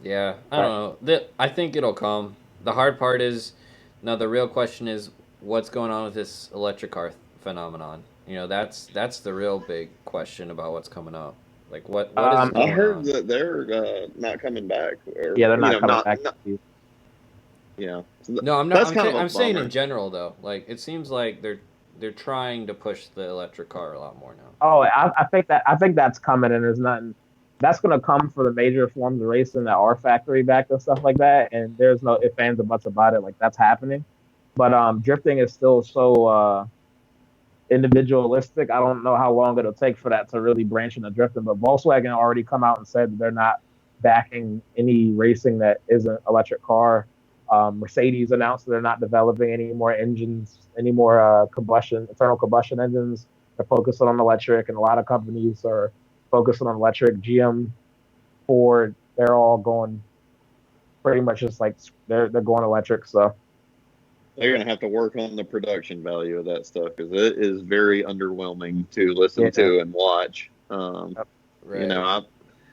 Yeah, I don't But know. I think it'll come. The hard part is, now the real question is what's going on with this electric car phenomenon. That's the real big question about what's coming up. Like what is um, I going heard on? that they're not coming back, or yeah, they're not coming back. not yeah. So No, I'm not. that's kind of a I'm saying in bummer. general though. Like it seems like they're trying to push the electric car a lot more now. Oh, I think that's coming, and there's nothing. That's gonna come for the major forms of racing that are factory backed and stuff like that. And there's no ifs ands or buts about it. Like that's happening. But drifting is still so individualistic. I don't know how long it'll take for that to really branch into drifting. But Volkswagen already come out and said that they're not backing any racing that isn't electric car. Mercedes announced that they're not developing any more engines, any more internal combustion engines. They're focusing on electric, and a lot of companies are focusing on electric. GM, Ford, they're all going pretty much just like they're going electric. So They're going to have to work on the production value of that stuff because it is very underwhelming to listen yeah, to and watch. You know, Right.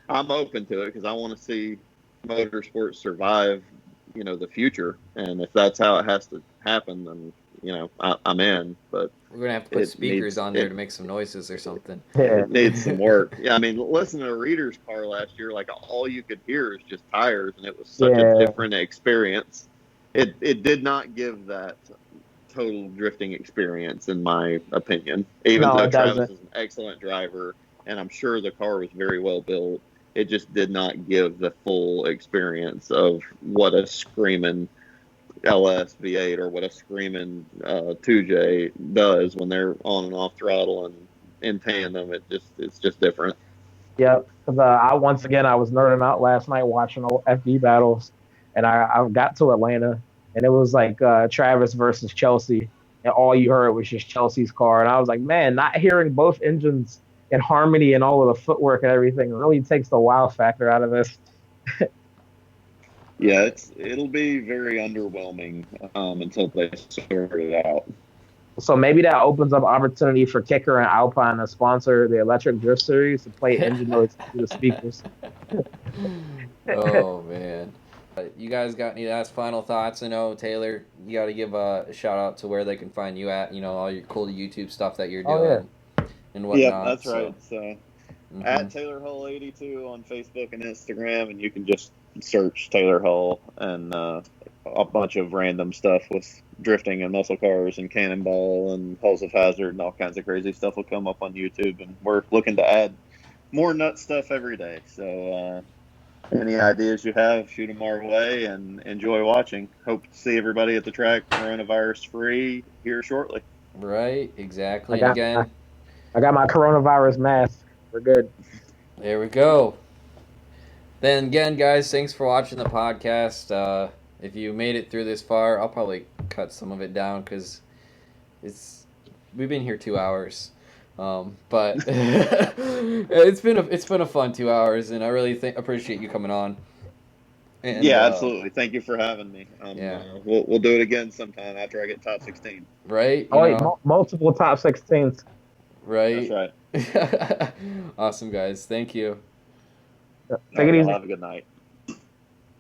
I'm open to it because I want to see motorsports survive, the future. And if that's how it has to happen, then, I'm in. But We're gonna have to put it speakers needs on there it to make some noises or something. yeah, it needs some work. Yeah, I mean, listening to Reader's car last year, like all you could hear is just tires, and it was such a yeah. different experience. It did not give that total drifting experience, in my opinion. Even No, though it Travis doesn't. is an excellent driver, and I'm sure the car was very well built, it just did not give the full experience of what a screaming LS V8 or what a screaming 2J does when they're on and off throttle and in tandem. It's just different. Yep. 'Cause, once again I was nerding out last night watching old FD battles, and I got to Atlanta, and it was like Travis versus Chelsea, and all you heard was just Chelsea's car, and I was like, man, not hearing both engines in harmony and all of the footwork and everything really takes the wow factor out of this. Yeah, it'll be very underwhelming until they sort it out. So maybe that opens up opportunity for Kicker and Alpine to sponsor the Electric Drift Series to play engine notes through the speakers. Oh man. You guys got any last final thoughts? I know Taylor, you got to give a shout out to where they can find you at. All your cool YouTube stuff that you're Oh yeah. doing and Yep, whatnot. that's So, right. So hmm at Taylor Hull 82 on Facebook and Instagram, and you can just search Taylor Hull and a bunch of random stuff with drifting and muscle cars and cannonball and hulls of hazard and all kinds of crazy stuff will come up on YouTube. And we're looking to add more nut stuff every day. So any ideas you have, shoot them our way and enjoy watching. Hope to see everybody at the track coronavirus free here shortly. right, I exactly. And got again, I got my coronavirus mask. We're good. there we go. Then again, guys, thanks for watching the podcast. If you made it through this far, I'll probably cut some of it down because it's we've been here 2 hours. But it's been a fun 2 hours, and I really appreciate you coming on. And Yeah, absolutely. Thank you for having me. yeah, We'll do it again sometime after I get top 16. right, Oh wait, multiple top 16s. That's right. right. Awesome, guys. Thank you. All Take it right, y'all easy. have a good night.